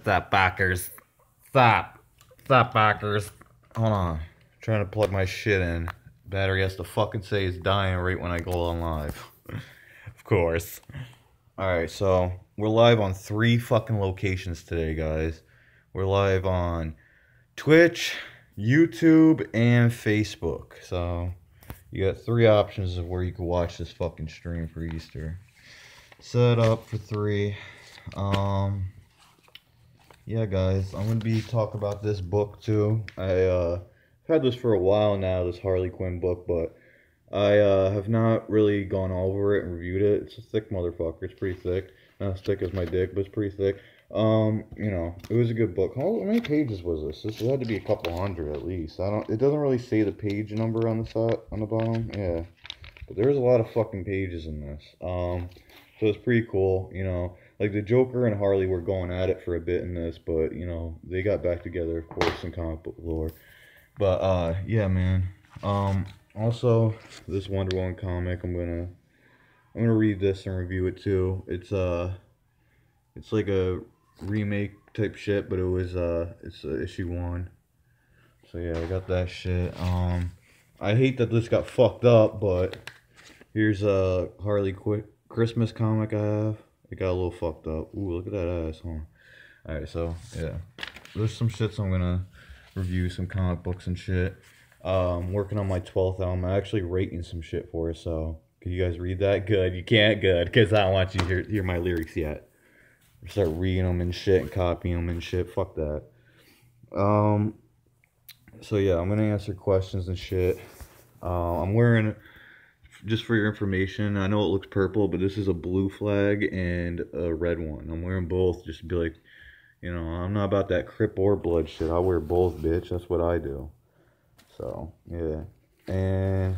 Stop, backers. Stop. Stop, backers. Hold on. I'm trying to plug my shit in. Battery has to fucking say it's dying right when I go on live. Of course. Alright, so we're live on 3 fucking locations today, guys. We're live on Twitch, YouTube, and Facebook. So you got 3 options of where you can watch this fucking stream for Easter. Set up for 3. Yeah, guys, I'm gonna be talking about this book too. I've had this for a while now, this Harley Quinn book, but I have not really gone over it and reviewed it. It's a thick motherfucker. It's pretty thick. Not as thick as my dick, but it's pretty thick. You know, it was a good book. How many pages was this? This had to be a couple hundred at least. It doesn't really say the page number on the side, on the bottom. Yeah, but there's a lot of fucking pages in this. So it's pretty cool, you know. Like, the Joker and Harley were going at it for a bit in this, but, you know, they got back together, of course, in comic book lore. But, yeah, man. Also, this Wonder Woman comic, I'm gonna read this and review it, too. It's like a remake type shit, but it's issue 1. So, yeah, I got that shit. I hate that this got fucked up, but here's a Harley Christmas comic I have. It got a little fucked up. Ooh, look at that ass, huh? Alright, so, yeah. There's some shits I'm gonna review, some comic books and shit. Working on my 12th album. I'm actually rating some shit for it, so... Can you guys read that? Good. You can't? Good. Because I don't want you to hear my lyrics yet. Start reading them and shit and copying them and shit. Fuck that. So, yeah, I'm gonna answer questions and shit. I'm wearing... Just for your information, I know it looks purple, but this is a blue flag and a red one. I'm wearing both just to be like, you know, I'm not about that Crip or blood shit. I wear both, bitch. That's what I do. So, yeah. And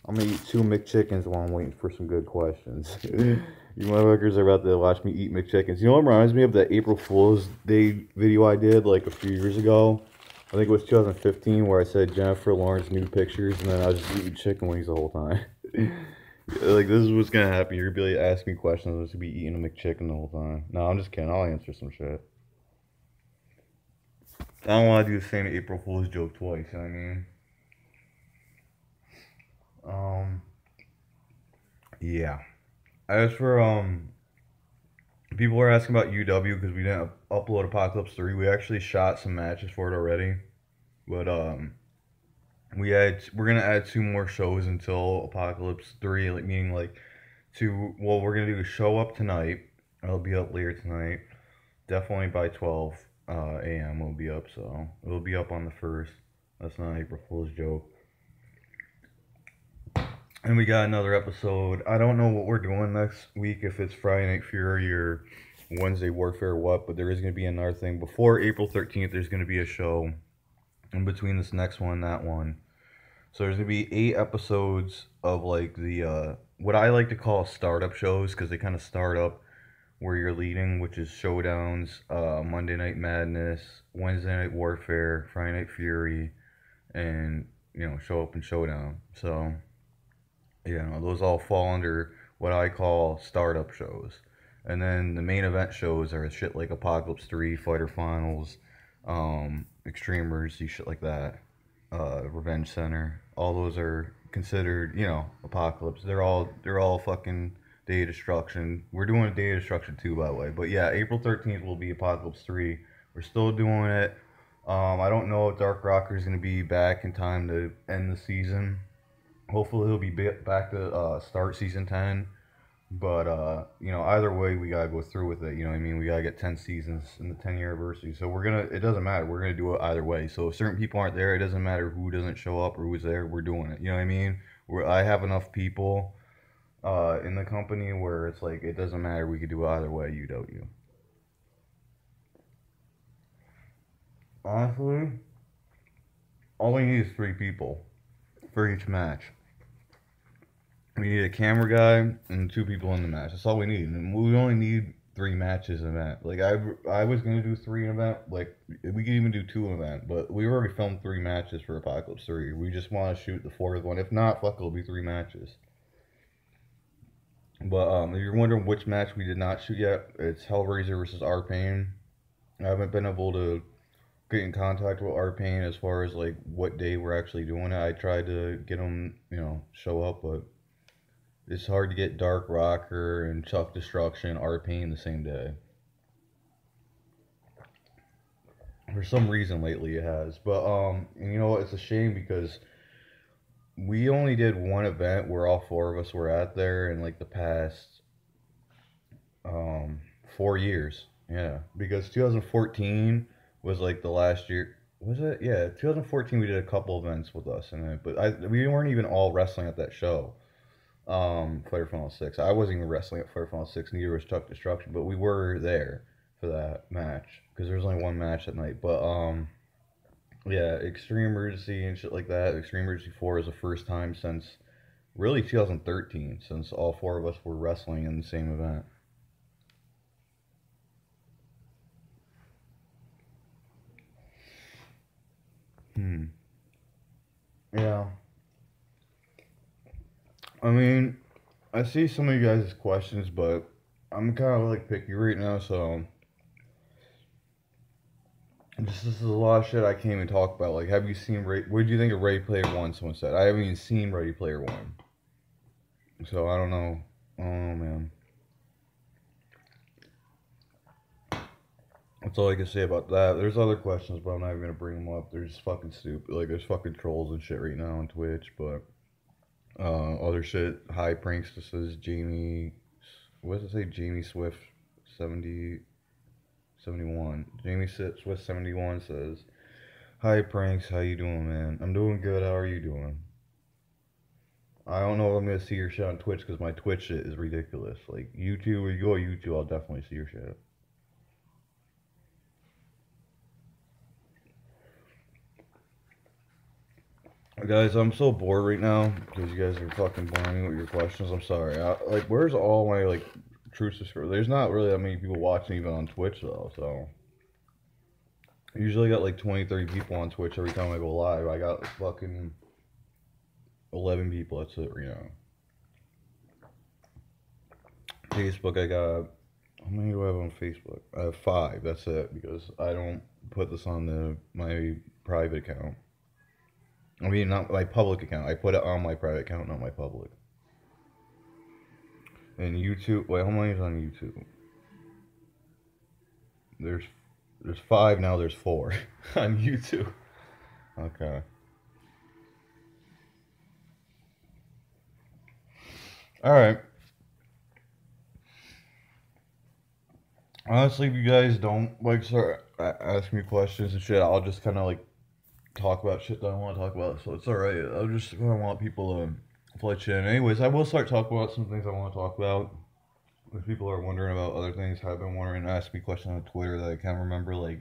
I'm going to eat 2 McChickens while I'm waiting for some good questions. You motherfuckers are about to watch me eat McChickens. You know what reminds me of that April Fool's Day video I did like a few years ago? I think it was 2015 where I said Jennifer Lawrence nude pictures and then I was just eating chicken wings the whole time. Like, this is what's gonna happen. You're gonna be like, asking me questions. I'm just gonna be eating a McChicken the whole time. No, I'm just kidding. I'll answer some shit. I don't want to do the same April Fool's joke twice. You know what I mean? Yeah. As for people were asking about UW because we didn't upload Apocalypse 3. We actually shot some matches for it already, but we're gonna add 2 more shows until Apocalypse 3, like meaning like well, we're gonna do a show up tonight. It'll be up later tonight. Definitely by 12 a.m. it'll be up, so it'll be up on the 1st. That's not an April Fool's joke. And we got another episode. I don't know what we're doing next week, if it's Friday Night Fury or Wednesday Warfare or what, but there is gonna be another thing. Before April 13th, there's gonna be a show. In between this next one, that one. So there's gonna be 8 episodes of like the what I like to call startup shows, because they kind of start up where you're leading, which is Showdowns, Monday Night Madness, Wednesday Night Warfare, Friday Night Fury, and, you know, Show Up and Showdown. So, you know, those all fall under what I call startup shows. And then the main event shows are shit like Apocalypse 3, Fighter Finals, Extreme Mercy, shit like that, Revenge Center. All those are considered, you know, Apocalypse. They're all fucking Day of Destruction. We're doing a Day of Destruction too, by the way. But yeah, April 13th will be Apocalypse 3. We're still doing it. I don't know if Dark Rocker is going to be back in time to end the season. Hopefully he'll be back to start season 10. But, you know, either way, we gotta go through with it, you know what I mean? We gotta get 10 seasons in the 10-year anniversary. So it doesn't matter, we're gonna do it either way. So if certain people aren't there, it doesn't matter who doesn't show up or who's there, we're doing it, you know what I mean? I have enough people in the company where it's like, it doesn't matter, we could do it either way, UW. Honestly, all we need is 3 people for each match. We need a camera guy and 2 people in the match. That's all we need. And we only need 3 matches in an event. Like, I was going to do 3 in an event. Like, we could even do 2 in an event. But we already filmed 3 matches for Apocalypse 3. We just want to shoot the 4th one. If not, fuck, it'll be 3 matches. But if you're wondering which match we did not shoot yet, it's Hellraiser versus R-Pain. I haven't been able to get in contact with Arpain as far as like what day we're actually doing it. I tried to get them, show up, but it's hard to get Dark Rocker and Chuck Destruction, Arpain the same day. For some reason lately it has. But and you know what, it's a shame because we only did one event where all four of us were at there in like the past um 4 years. Yeah. Because 2014 was like the last year. Was it? Yeah, 2014 we did a couple events with us in it, but we weren't even all wrestling at that show. Fighter Final 6. I wasn't even wrestling at Fighter Final 6, neither was Chuck Destruction, but we were there for that match because there was only one match that night. But yeah, Extreme Emergency and shit like that. Extreme Emergency 4 is the first time since really 2013 since all four of us were wrestling in the same event. Hmm. Yeah. I mean, I see some of you guys' questions, but I'm kind of like picky right now, so this is a lot of shit I can't even talk about. Like, have you seen what do you think of Ready Player One? Someone said I haven't even seen Ready Player One, so I don't know. Oh man, that's all I can say about that. There's other questions, but I'm not even gonna bring them up. They're just fucking stupid. Like, there's fucking trolls and shit right now on Twitch, but other shit. Hi, PrAnKxTa says Jamie. What does it say? Jamie Swift 70 71. Jamie Swift 71 says, "Hi, PrAnKz. How you doing, man? I'm doing good. How are you doing? I don't know if I'm gonna see your shit on Twitch because my Twitch shit is ridiculous. Like YouTube, when you go to YouTube, I'll definitely see your shit." Guys, I'm so bored right now because you guys are fucking boring me with your questions. I'm sorry. Like, where's all my like true subscribers? There's not really that many people watching even on Twitch though. So I usually got like 20, 30 people on Twitch every time I go live. I got like, fucking 11 people. That's it right now. Facebook, I got. How many do I have on Facebook? I have 5. That's it because I don't put this on my private account. I mean, not my public account. I put it on my private account, not my public. And YouTube. Wait, how many is on YouTube? There's there's 5 now. There's 4 on YouTube. Okay. All right. Honestly, if you guys don't like start asking me questions and shit, I'll just kind of like talk about shit that I want to talk about. So it's all right. I just kind of want people to fletch in. Anyways, I will start talking about some things I want to talk about. If people are wondering about other things, have been wondering, ask me questions on Twitter that I can't remember. Like,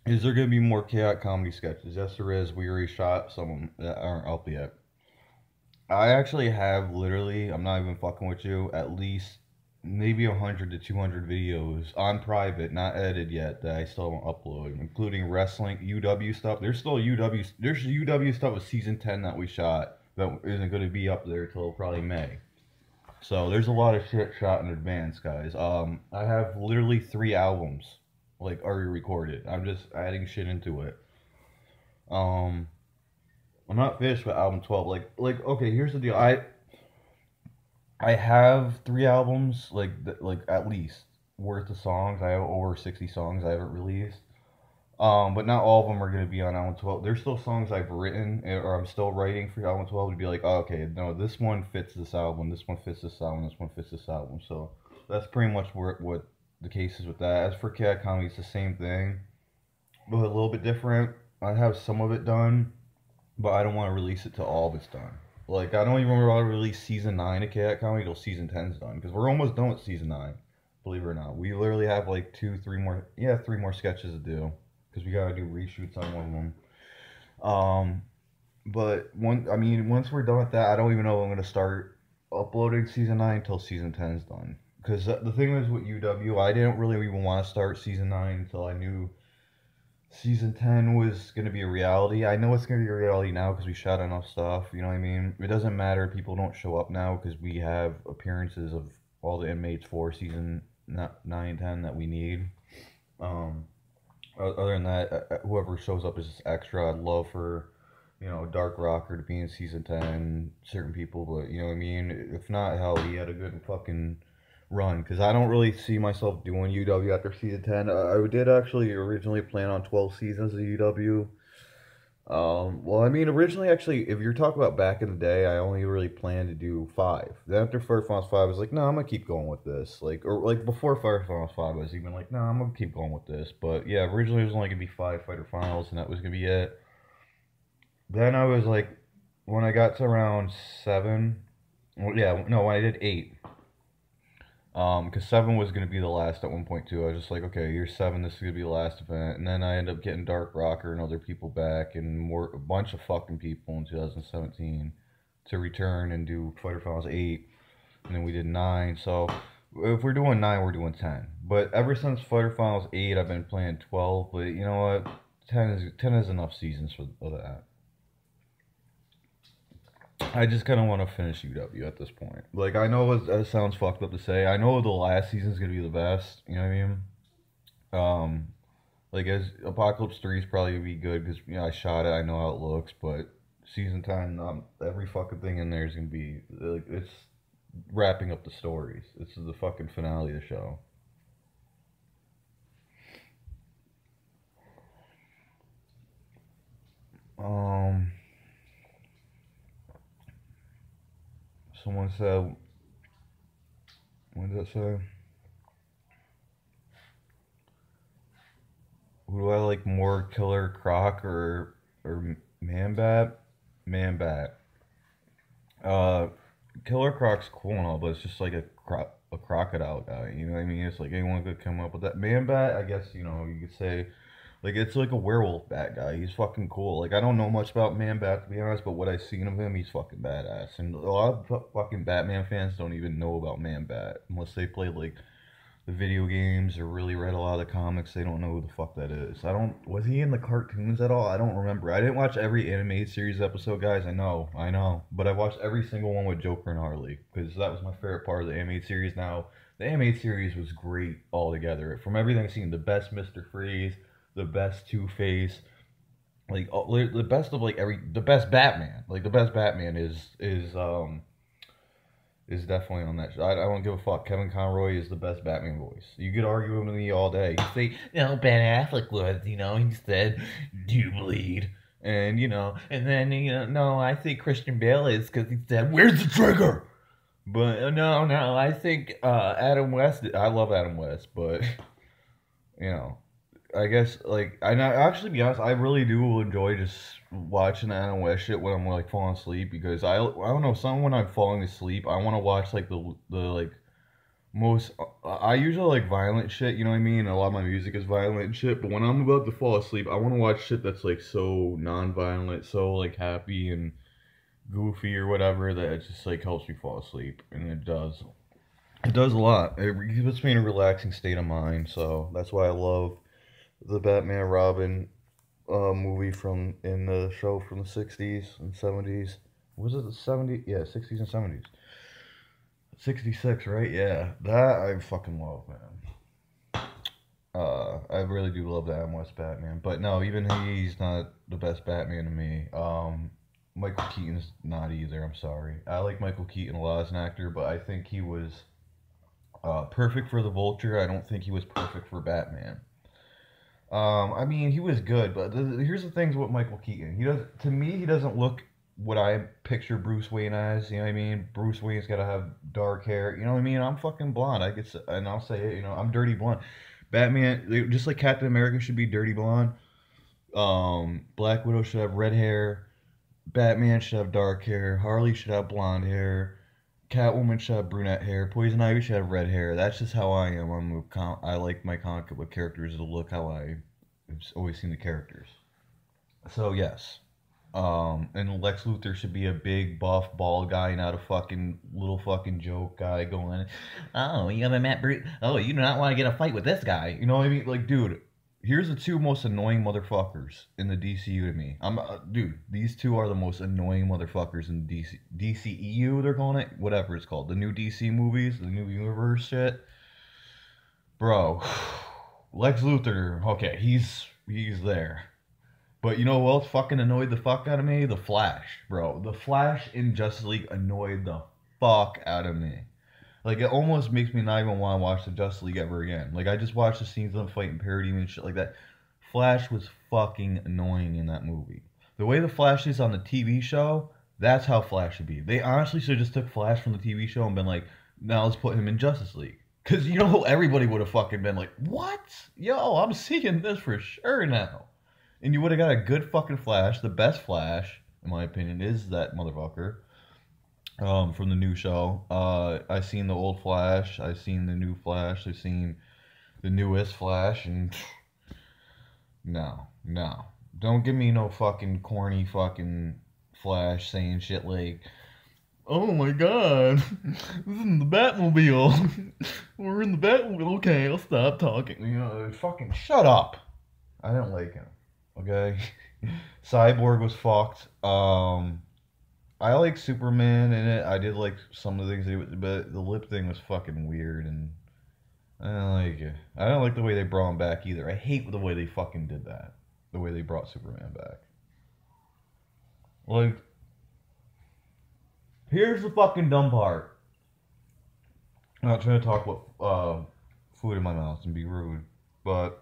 is there gonna be more chaotic comedy sketches? Yes, there is. We already shot some that aren't up yet. I actually have literally, I'm not even fucking with you, at least maybe 100 to 200 videos on private, not edited yet, that I still haven't uploaded, including wrestling, UW stuff. There's still there's UW stuff with season 10 that we shot that isn't going to be up there till probably May. So there's a lot of shit shot in advance, guys. I have literally 3 albums, like, already recorded. I'm just adding shit into it. Um, I'm not finished with album 12. Like okay, here's the deal. I have 3 albums, like at least worth of songs. I have over 60 songs I haven't released. But not all of them are gonna be on album 12. There's still songs I've written or I'm still writing for album 12 to be like, oh, okay, no, this one fits this album, this one fits this album, this one fits this album. So that's pretty much what the case is with that. As for Cat Comedy, it's the same thing, but a little bit different. I have some of it done, but I don't want to release it till all of it's done. Like, I don't even want to release season 9 of Cat Comedy till season 10's done because we're almost done with season 9. Believe it or not, we literally have like 3 more sketches to do because we gotta do reshoots on one of them. But I mean, once we're done with that, I don't even know if I'm gonna start uploading season 9 until season 10's done. Because the thing is with UW, I didn't really even want to start season 9 until I knew season 10 was going to be a reality. I know it's going to be a reality now because we shot enough stuff, you know what I mean? It doesn't matter if people don't show up now because we have appearances of all the inmates for season 9, 10 that we need. Other than that, whoever shows up is just extra. I'd love for, Dark Rocker to be in season 10, certain people, but you know what I mean? If not, hell, he had a good fucking run, because I don't really see myself doing UW after season 10. I did actually originally plan on 12 seasons of UW. Well, I mean, originally, actually, if you're talking about back in the day, I only really planned to do 5. Then after Fire Finals 5, I was like, no, I'm gonna keep going with this. Or before Fire Finals 5, I was even like, no, I'm gonna keep going with this. But yeah, originally it was only gonna be 5 Fighter Finals, and that was gonna be it. Then I was like, when I got to around 7, well, yeah, no, when I did 8, because 7 was going to be the last at 1.2. I was just like, okay, year 7, this is going to be the last event. And then I ended up getting Dark Rocker and other people back, and a bunch of fucking people in 2017 to return and do Fighter Finals 8. And then we did 9. So if we're doing 9, we're doing 10. But ever since Fighter Finals 8, I've been playing 12. But you know what? 10 is enough seasons for that. I just kind of want to finish UW at this point. Like, I know it sounds fucked up to say. I know the last season's going to be the best. You know what I mean? As Apocalypse 3 is probably going to be good because, I shot it. I know how it looks. But season 10, every fucking thing in there is going to be, like, it's wrapping up the stories. This is the fucking finale of the show. Someone said, what did that say? Who do I like more, Killer Croc or Man-Bat? Man-Bat. Killer Croc's cool and all, but it's just like a crocodile guy. You know what I mean? It's like anyone could come up with that. Man-Bat, I guess, you could say, like, it's like a werewolf bat guy. He's fucking cool. Like, I don't know much about Man-Bat, to be honest, but what I've seen of him, he's fucking badass. And a lot of fucking Batman fans don't even know about Man-Bat. Unless they play, like, the video games or really read a lot of the comics, they don't know who the fuck that is. Was he in the cartoons at all? I don't remember. I didn't watch every animated series episode, guys. I know. But I watched every single one with Joker and Harley, because that was my favorite part of the animated series. Now, the animated series was great altogether. From everything I've seen, the best Mr. Freeze, the best Two-Face, like the best of the best Batman. Like the best Batman is definitely on that show. I don't give a fuck. Kevin Conroy is the best Batman voice. You could argue with me all day. You say, Ben Affleck was, he said, do you bleed? And, and then, no, I think Christian Bale is because he said, where's the trigger? But, no, I think Adam West, I love Adam West, but, I guess, actually, to be honest, I really do enjoy just watching Adam West shit when I'm, like, falling asleep, because I don't know, when I'm falling asleep, I want to watch, like, the most, I usually like violent shit, you know what I mean? A lot of my music is violent and shit, but when I'm about to fall asleep, I want to watch shit that's, like, so non-violent, so, like, happy and goofy or whatever, that it just, like, helps me fall asleep, and it does. It does a lot. It puts me in a relaxing state of mind, so that's why I love the Batman Robin movie in the show from the 60s and 70s. Was it the 70s? Yeah, 60s and 70s. 66, right? Yeah. That I fucking love, man. I really do love the Adam West Batman. But no, even he's not the best Batman to me. Michael Keaton's not either, I'm sorry. I like Michael Keaton a lot as an actor, but I think he was perfect for the Vulture. I don't think he was perfect for Batman. I mean, he was good, but here's the things with Michael Keaton. To me, he doesn't look what I picture Bruce Wayne as. You know what I mean? Bruce Wayne's gotta have dark hair. You know what I mean? I'm fucking blonde. And I'll say it. I'm dirty blonde. Batman, just like Captain America should be dirty blonde. Black Widow should have red hair. Batman should have dark hair. Harley should have blonde hair. Catwoman should have brunette hair. Poison Ivy should have red hair. That's just how I am. I like my comic book characters to look how I've always seen the characters. So yes. And Lex Luthor should be a big, buff, bald guy, not a fucking little fucking joke guy going, oh, you haven't met Bruce. Oh, you do not want to get a fight with this guy. You know what I mean? Like, dude, here's the two most annoying motherfuckers in the DCU to me. Dude, these two are the most annoying motherfuckers in the DCEU, they're calling it. Whatever it's called. The new DC movies, the new universe shit. bro, Lex Luthor, okay, he's there. But you know what else fucking annoyed the fuck out of me? The Flash, bro. The Flash in Justice League annoyed the fuck out of me. Like, it almost makes me not even want to watch the Justice League ever again. Like, I just watched the scenes of them fighting Parody and shit like that. Flash was fucking annoying in that movie. The way the Flash is on the TV show, that's how Flash should be. They honestly should have just took Flash from the TV show and been like, now let's put him in Justice League. Because, you know, everybody would have fucking been like, what? Yo, I'm seeing this for sure now. And you would have got a good fucking Flash. The best Flash, in my opinion, is that motherfucker. From the new show. I seen the old Flash. I seen the new Flash. I seen the newest Flash, and no, don't give me no fucking corny fucking Flash saying shit like, "Oh my God, this is in the Batmobile. We're in the Batmobile. Okay, I'll stop talking." You know, fucking shut up. I didn't like him. Okay, Cyborg was fucked. I like Superman in it. I did like some of the things they would, but the lip thing was fucking weird, and I don't like it. I don't like the way they brought him back either. I hate the way they fucking did that. The way they brought Superman back. Like, here's the fucking dumb part. I'm not trying to talk with food in my mouth and be rude, but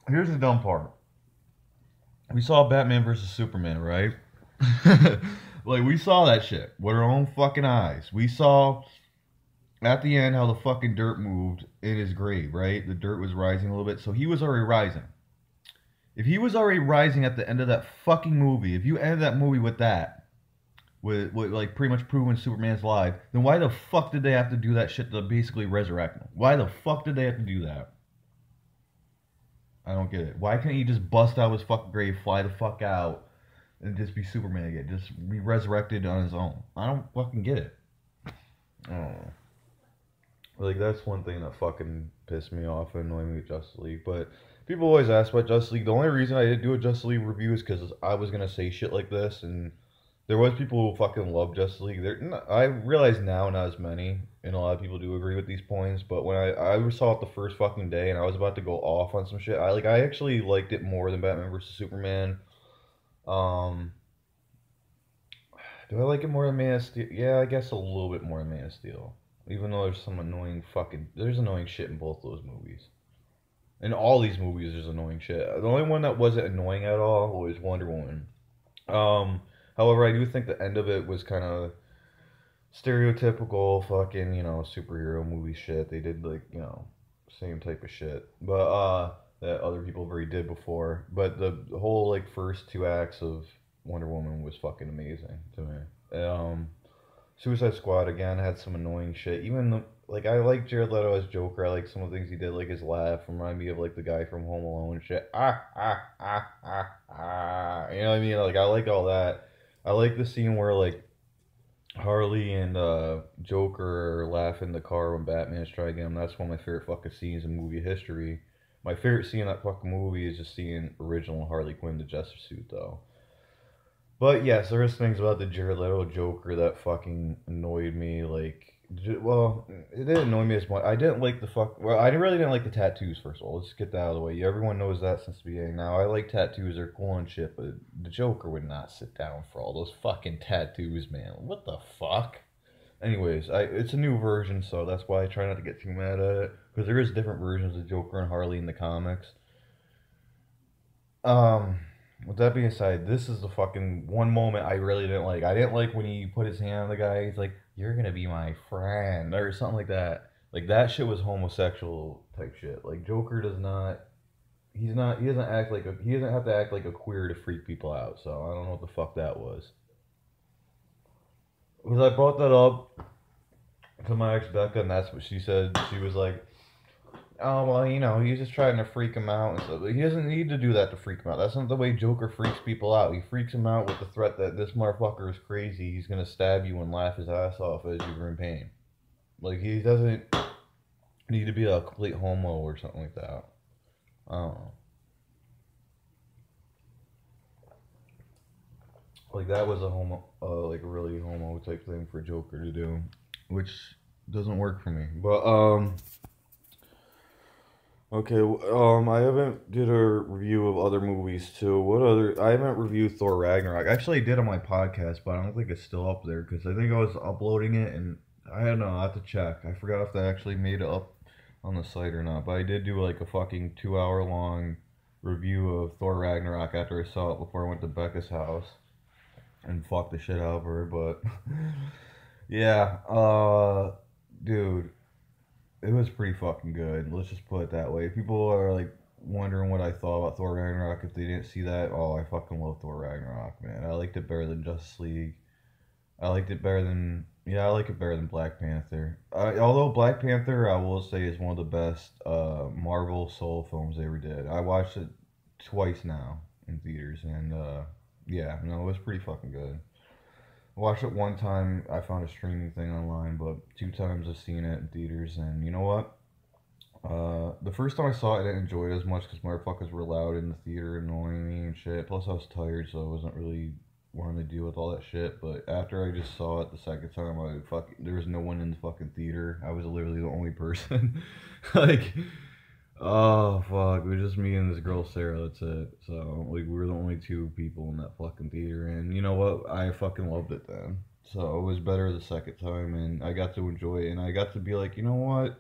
here's the dumb part. We saw Batman versus Superman, right? Like, we saw that shit with our own fucking eyes. We saw at the end how the fucking dirt moved in his grave, right? The dirt was rising a little bit, so he was already rising. If he was already rising at the end of that fucking movie, if you ended that movie with that, with like pretty much proving Superman's alive, then why the fuck did they have to do that shit to basically resurrect him? Why the fuck did they have to do that? I don't get it. Why can't he just bust out of his fucking grave, fly the fuck out, and just be Superman again? Just be resurrected on his own. I don't fucking get it. I don't know. Like, that's one thing that fucking pissed me off and annoyed me with Justice League. But people always ask about Justice League. The only reason I didn't do a Justice League review is because I was going to say shit like this. And there was people who fucking love Justice League. I realize now not as many. And a lot of people do agree with these points. But when I saw it the first fucking day and I was about to go off on some shit, I actually liked it more than Batman vs. Superman. Do I like it more than Man of Steel? Yeah, I guess a little bit more than Man of Steel. Even though there's some there's annoying shit in both those movies. In all these movies, there's annoying shit. The only one that wasn't annoying at all was Wonder Woman. However, I do think the end of it was kind of stereotypical fucking, you know, superhero movie shit. They did, like, you know, same type of shit. But, that other people already did before. But the whole, like, first two acts of Wonder Woman was fucking amazing to me. Suicide Squad, again, had some annoying shit. Even, like, I like Jared Leto as Joker. I like some of the things he did, like his laugh. Remind me of, like, the guy from Home Alone and shit. You know what I mean? Like, I like all that. I like the scene where, like, Harley and Joker are laughing in the car when Batman's trying to get him. That's one of my favorite fucking scenes in movie history. My favorite scene in that fucking movie is just seeing original Harley Quinn, the Jester suit, though. But yes, there is things about the Jared Leto Joker that fucking annoyed me. Like, well, it didn't annoy me as much. I didn't like I really didn't like the tattoos, first of all. Let's get that out of the way. Everyone knows that since the beginning. Now, I like tattoos. They're cool and shit, but the Joker would not sit down for all those fucking tattoos, man. What the fuck? Anyways, it's a new version, so that's why I try not to get too mad at it. Because there is different versions of Joker and Harley in the comics. With that being said, this is the fucking one moment I really didn't like. I didn't like when he put his hand on the guy. He's like, "You're gonna be my friend," or something like that. Like, that shit was homosexual type shit. Like, Joker does not. He doesn't act like he doesn't have to act like a queer to freak people out. So I don't know what the fuck that was. Because I brought that up to my ex Becca, and that's what she said. She was like, "Oh, well, you know, he's just trying to freak him out and stuff." He doesn't need to do that to freak him out. That's not the way Joker freaks people out. He freaks him out with the threat that this motherfucker is crazy. He's gonna stab you and laugh his ass off as you're in pain. Like, he doesn't need to be a complete homo or something like that. I don't know. Like, that was a homo, like a really homo type thing for Joker to do, which doesn't work for me. But Okay, I haven't did a review of other movies too. What other? I haven't reviewed Thor Ragnarok. Actually, I did on my podcast, but I don't think it's still up there because I think I was uploading it and I don't know. I have to check. I forgot if they actually made it up on the site or not. But I did do like a fucking 2 hour long review of Thor Ragnarok after I saw it before I went to Becca's house and fucked the shit out of her. But yeah, dude. It was pretty fucking good. Let's just put it that way. People are like wondering what I thought about Thor Ragnarok if they didn't see that. Oh, I fucking love Thor Ragnarok, man. I liked it better than Justice League. I liked it better than I like it better than Black Panther. Although Black Panther, I will say, is one of the best Marvel solo films they ever did. I watched it twice now in theaters, and yeah, no, it was pretty fucking good. I watched it one time. I found a streaming thing online, but 2 times I've seen it in theaters. And you know what? The first time I saw it, I didn't enjoy it as much because motherfuckers were loud in the theater, annoying me and shit. Plus, I was tired, so I wasn't really wanting to deal with all that shit. But after I just saw it the second time, there was no one in the fucking theater. I was literally the only person. Like, oh fuck, it was just me and this girl Sarah. That's it. So like we were the only two people in that fucking theater, and you know what? I fucking loved it then. So it was better the second time, and I got to enjoy it, and I got to be like, you know what?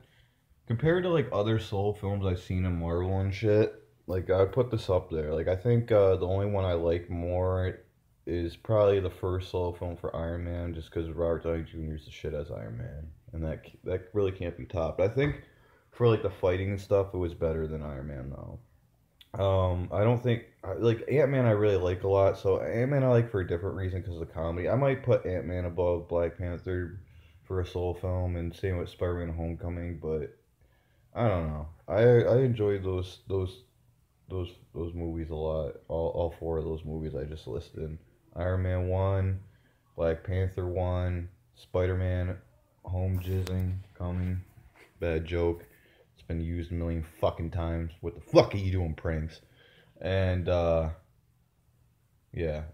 Compared to like other soul films I've seen in Marvel and shit, like I'd put this up there. Like I think the only one I like more is probably the first solo film for Iron Man, just because Robert Downey Jr. is the shit as Iron Man, and that really can't be topped. I think for like the fighting and stuff, it was better than Iron Man though. I don't think like Ant Man I really like a lot. So Ant Man I like for a different reason because of the comedy. I might put Ant Man above Black Panther for a solo film, and same with Spider Man Homecoming, but I don't know. I enjoyed those movies a lot. All four of those movies I just listed. Iron Man 1, Black Panther 1, Spider Man Home Jizzing coming. Bad joke. It's been used a million fucking times. What the fuck are you doing, pranks? And yeah,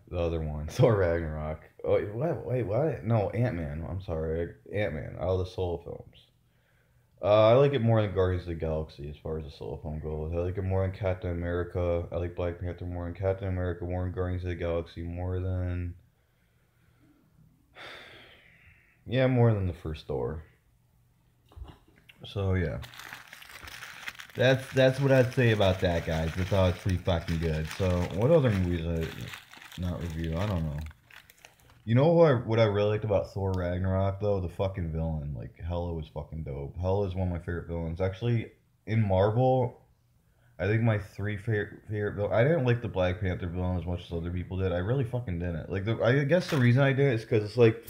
the other one, Thor Ragnarok. Oh, wait, what? Wait, what? No, Ant Man. I'm sorry, Ant Man. Out of the solo films. I like it more than Guardians of the Galaxy as far as the solo film goes. I like it more than Captain America. I like Black Panther more than Captain America, more than Guardians of the Galaxy, more than the first Thor. So yeah, that's what I'd say about that, guys. I thought it's pretty fucking good. So what other movies I not review? I don't know. You know what I really liked about Thor Ragnarok though? The fucking villain, like Hela was fucking dope. Hela is one of my favorite villains. Actually, in Marvel, I think my three favorite villain. I didn't like the Black Panther villain as much as other people did. I really fucking didn't. Like I guess the reason I did is because it's like,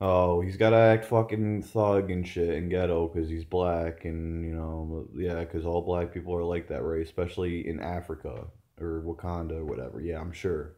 oh, he's gotta act fucking thug and shit and ghetto because he's black, and yeah, because all black people are like that, right? Especially in Africa or Wakanda or whatever. Yeah, I'm sure.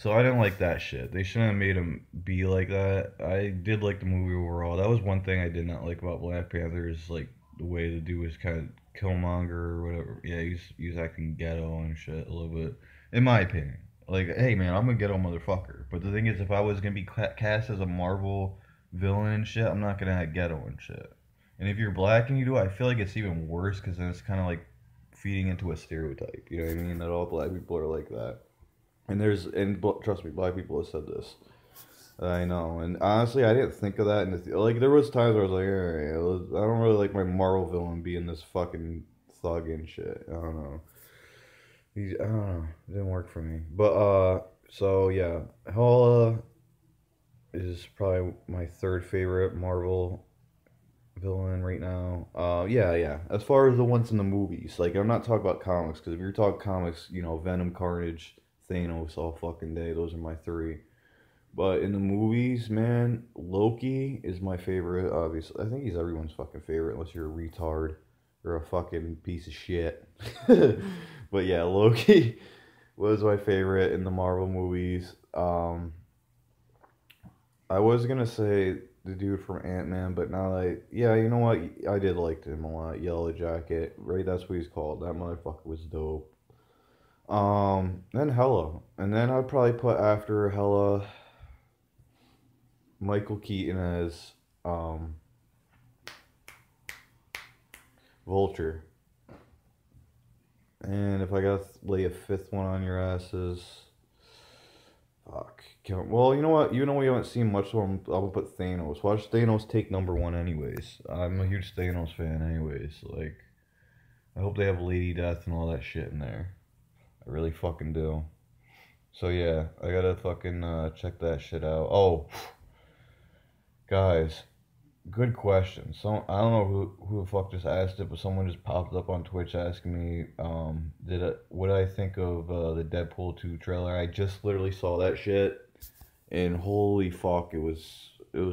So I didn't like that shit. They shouldn't have made him be like that. I did like the movie overall. That was one thing I did not like about Black Panther is like the way the dude was kind of Killmonger or whatever. Yeah, he's acting ghetto and shit a little bit, in my opinion. Like, hey man, I'm a ghetto motherfucker. But the thing is, if I was gonna be cast as a Marvel villain and shit, I'm not gonna have ghetto and shit. And if you're black and you do, I feel like it's even worse because then it's kind of like feeding into a stereotype. You know what I mean? That all black people are like that. Trust me, black people have said this. I know, and honestly, I didn't think of that. Like, there was times where I was like, I don't really like my Marvel villain being this fucking thug and shit. I don't know. I don't know. It didn't work for me. But so yeah, Hala is probably my third favorite Marvel villain right now. Yeah. As far as the ones in the movies, like I'm not talking about comics because if you're talking comics, Venom, Carnage, Thanos all fucking day. Those are my three. But in the movies, man, Loki is my favorite. Obviously, I think he's everyone's fucking favorite unless you're a retard or a fucking piece of shit. But yeah, Loki was my favorite in the Marvel movies. I was gonna say the dude from Ant Man, but now yeah, you know what? I did like him a lot. Yellow Jacket, right? That's what he's called. That motherfucker was dope. Then Hella, and then I'd probably put after Hella Michael Keaton as Vulture. And if I gotta lay a fifth one on your asses, fuck. Well, you know what? Even though we haven't seen much of him, I'm gonna put Thanos. Watch Thanos take number one, anyways. I'm a huge Thanos fan, anyways. Like, I hope they have Lady Death and all that shit in there. I really fucking do. So yeah, I gotta fucking check that shit out. Oh, guys, good question. So I don't know who the fuck just asked it, but someone just popped up on Twitch asking me, what did I think of the Deadpool 2 trailer? I just literally saw that shit, and holy fuck, it was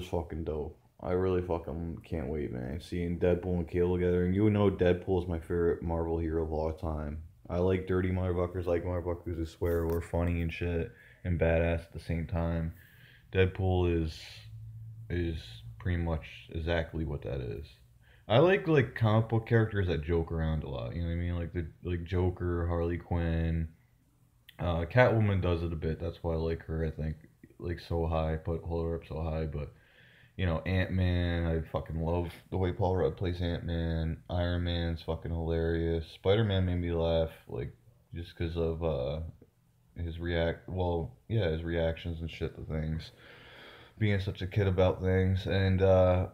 fucking dope. I really fucking can't wait, man. Seeing Deadpool and Cable together, and you know Deadpool is my favorite Marvel hero of all time. I like dirty motherfuckers, like motherfuckers who swear or funny and shit, and badass at the same time. Deadpool is pretty much exactly what that is. I like comic book characters that joke around a lot. You know what I mean? Like Joker, Harley Quinn, Catwoman does it a bit. That's why I like her. I think like so high, hold her up so high. But you know, Ant-Man, I fucking love the way Paul Rudd plays Ant-Man. Iron Man's fucking hilarious. Spider-Man made me laugh, like just because of his his reactions and shit to things, being such a kid about things, and I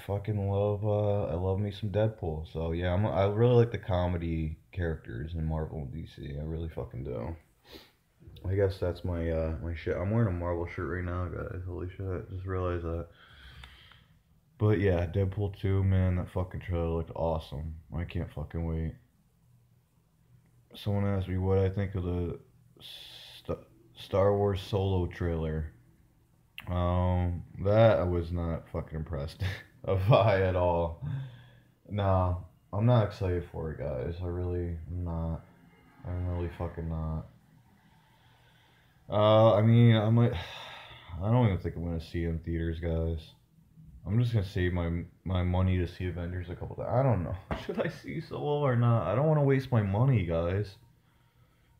fucking love me some Deadpool. So yeah, I really like the comedy characters in Marvel and DC. I really fucking do. I guess that's my shit. I'm wearing a Marvel shirt right now, guys. Holy shit! Just realized that. But yeah, Deadpool 2, man, that fucking trailer looked awesome. I can't fucking wait. Someone asked me what I think of the Star Wars Solo trailer. That I was not fucking impressed by at all. Nah, I'm not excited for it, guys. I really am not. I'm really fucking not. I mean, I don't even think I'm gonna see it in theaters, guys. I'm just gonna save my money to see Avengers a couple times. I don't know. Should I see Solo or not? I don't want to waste my money, guys.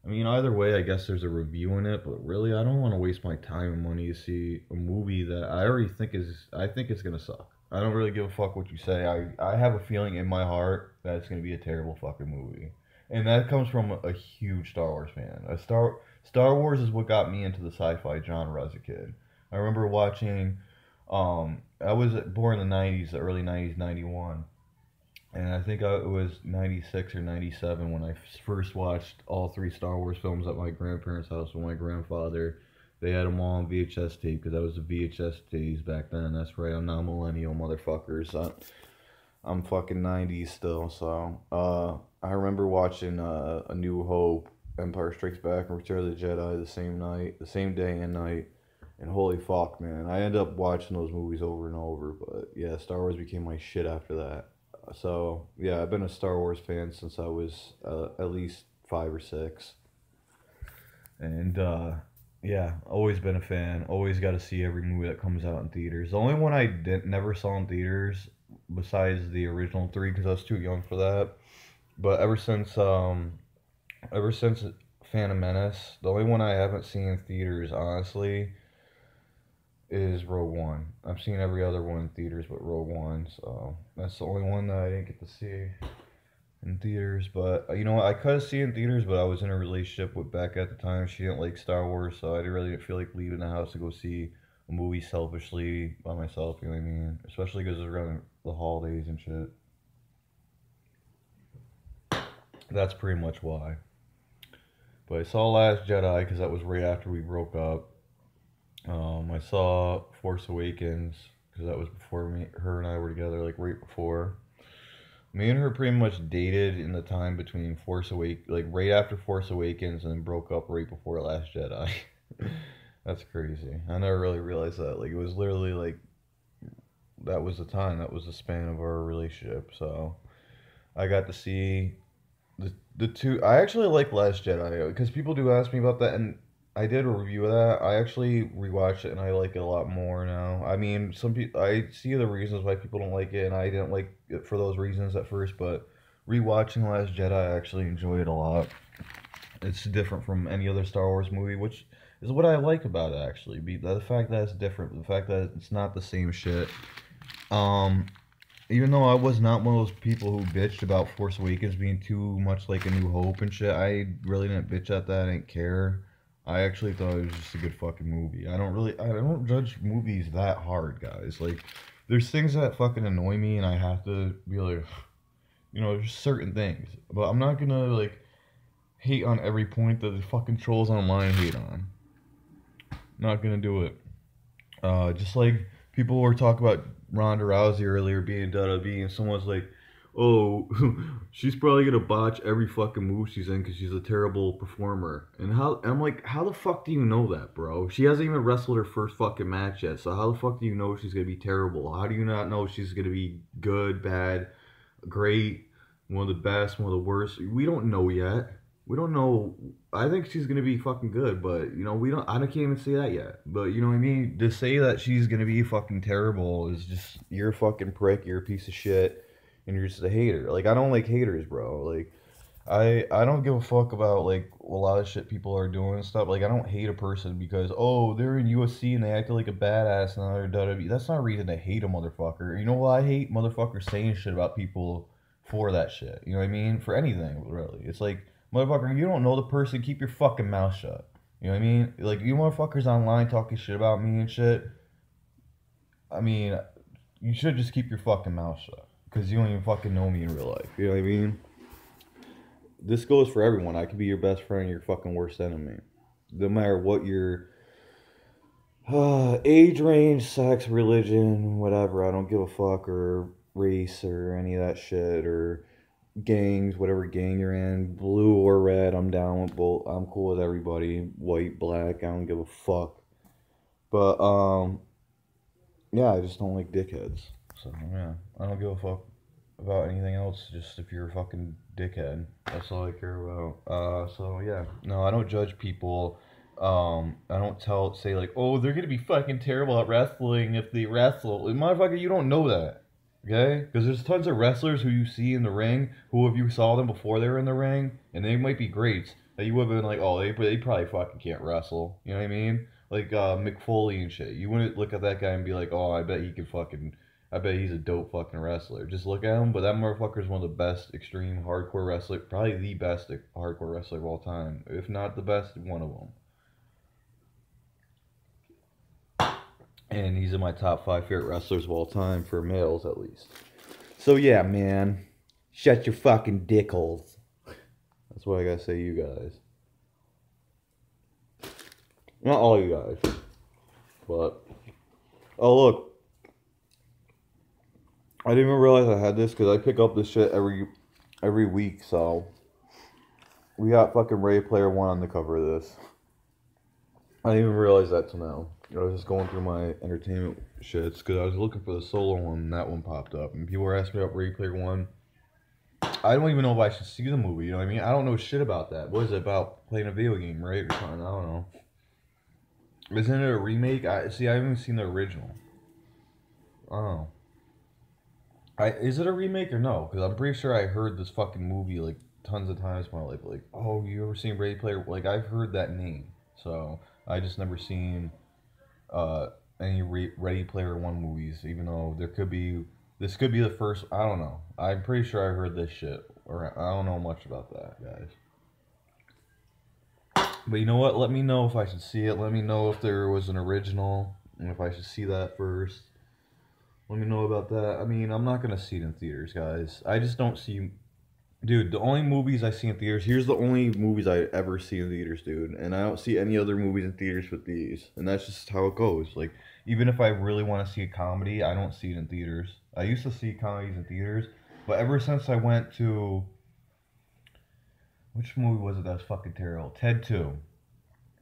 I mean, either way, I guess there's a review in it, but really, I don't want to waste my time and money to see a movie that I already think I think it's gonna suck. I don't really give a fuck what you say. I have a feeling in my heart that it's gonna be a terrible fucking movie, and that comes from a huge Star Wars fan. Star Wars is what got me into the sci-fi genre as a kid. I remember watching. I was born in the 90s, the early 90s, 91. And I think it was 96 or 97 when I first watched all three Star Wars films at my grandparents' house with my grandfather. They had them all on VHS tape because that was the VHS days back then. That's right, I'm now millennial, motherfuckers. I'm fucking 90s still, so. I remember watching A New Hope, Empire Strikes Back, and Return of the Jedi the same day and night. And holy fuck, man. I ended up watching those movies over and over. But yeah, Star Wars became my shit after that. So yeah, I've been a Star Wars fan since I was at least 5 or 6. And yeah, always been a fan. Always got to see every movie that comes out in theaters. The only one I never saw in theaters, besides the original 3, because I was too young for that. But ever since Phantom Menace, the only one I haven't seen in theaters, honestly, is Rogue One. I've seen every other one in theaters but Rogue One, so that's the only one that I didn't get to see in theaters. But you know what, I could see in theaters, but I was in a relationship with Becca at the time. She didn't like Star Wars, so I really didn't feel like leaving the house to go see a movie selfishly by myself, you know what I mean? Especially because it's around the holidays and shit. That's pretty much why. But I saw Last Jedi because that was right after we broke up. I saw Force Awakens because that was before her and I were together, like right before. Me and her pretty much dated in the time between like right after Force Awakens, and then broke up right before Last Jedi. That's crazy. I never really realized that. Like it was literally like that was the time, that was the span of our relationship. So I got to see the two. I actually like Last Jedi because people do ask me about that, and I did a review of that. I actually rewatched it and I like it a lot more now. I mean, some people, I see the reasons why people don't like it, and I didn't like it for those reasons at first. But rewatching Last Jedi, I actually enjoy it a lot. It's different from any other Star Wars movie, which is what I like about it. Actually, the fact that it's different, the fact that it's not the same shit. even though I was not one of those people who bitched about Force Awakens being too much like A New Hope and shit, I really didn't bitch at that. I didn't care. I actually thought it was just a good fucking movie. I don't judge movies that hard, guys. Like, there's things that fucking annoy me, and I have to be like, there's certain things. But I'm not gonna like hate on every point that the fucking trolls online hate on. Not gonna do it. Just like people were talking about Ronda Rousey earlier being WWE, and someone's like, "Oh, she's probably gonna botch every fucking move she's in because she's a terrible performer." And I'm like, how the fuck do you know that, bro? She hasn't even wrestled her first fucking match yet. So how the fuck do you know she's gonna be terrible? How do you not know she's gonna be good, bad, great, one of the best, one of the worst? We don't know yet. We don't know. I think she's gonna be fucking good, but we don't. I can't even say that yet. But you know what I mean. To say that she's gonna be fucking terrible is just you're a fucking prick. You're a piece of shit, and you're just a hater. Like I don't like haters, bro. Like I don't give a fuck about like a lot of shit people are doing and stuff. Like I don't hate a person because they're in USC and they acted like a badass and they're WWE. That's not a reason to hate a motherfucker. You know what I hate? Motherfuckers saying shit about people for that shit. You know what I mean? For anything really. It's like. Motherfucker, you don't know the person, keep your fucking mouth shut. You know what I mean? Like, you motherfuckers online talking shit about me and shit. I mean, you should just keep your fucking mouth shut. Because you don't even fucking know me in real life. You know what I mean? This goes for everyone. I could be your best friend, your fucking worst enemy. No matter what your age range, sex, religion, whatever. I don't give a fuck. Or race or any of that shit. Or gangs, whatever gang you're in, blue or red, I'm down with both. I'm cool with everybody. White, black, I don't give a fuck. But yeah, I just don't like dickheads. So yeah, I don't give a fuck about anything else. Just if you're a fucking dickhead, that's all I care about. So yeah, no, I don't judge people. I don't say like, oh, they're gonna be fucking terrible at wrestling if they wrestle. Motherfucker, you don't know that. Okay? Because there's tons of wrestlers who you see in the ring who, if you saw them before they were in the ring, and they might be greats, that you would have been like, oh, they probably fucking can't wrestle. You know what I mean? Like Mick Foley and shit. You wouldn't look at that guy and be like, oh, I bet he's a dope fucking wrestler. Just look at him, but that motherfucker is one of the best extreme hardcore wrestler, probably the best hardcore wrestler of all time. If not the best, one of them. And he's in my top 5 favorite wrestlers of all time for males, at least. So yeah, man, shut your fucking dickholes. That's what I gotta say to you guys. Not all you guys, but oh look, I didn't even realize I had this because I pick up this shit every week. So we got fucking Ready Player One on the cover of this. I didn't even realize that till now. I was just going through my entertainment shits because I was looking for the solo one and that one popped up. And people were asking me about Ready Player One. I don't even know if I should see the movie, you know what I mean? I don't know shit about that. What is it about? Playing a video game, right? Or something? I don't know. Isn't it a remake? I haven't seen the original. I don't know. Is it a remake or no? Because I'm pretty sure I heard this fucking movie like tons of times in my life. Like, oh, you ever seen Ready Player? Like, I've heard that name. So, I just never seen any Ready Player One movies, even though this could be the first. I don't know. I'm pretty sure I heard this shit, or I don't know much about that, guys. But you know what? Let me know if I should see it. Let me know if there was an original, and if I should see that first. Let me know about that. I mean, I'm not gonna see it in theaters, guys. I just don't see. Dude, the only movies I see in theaters, here's the only movies I ever see in theaters, dude. And I don't see any other movies in theaters but these. And that's just how it goes. Like, even if I really want to see a comedy, I don't see it in theaters. I used to see comedies in theaters, but ever since I went to... Which movie was it that was fucking terrible? Ted 2.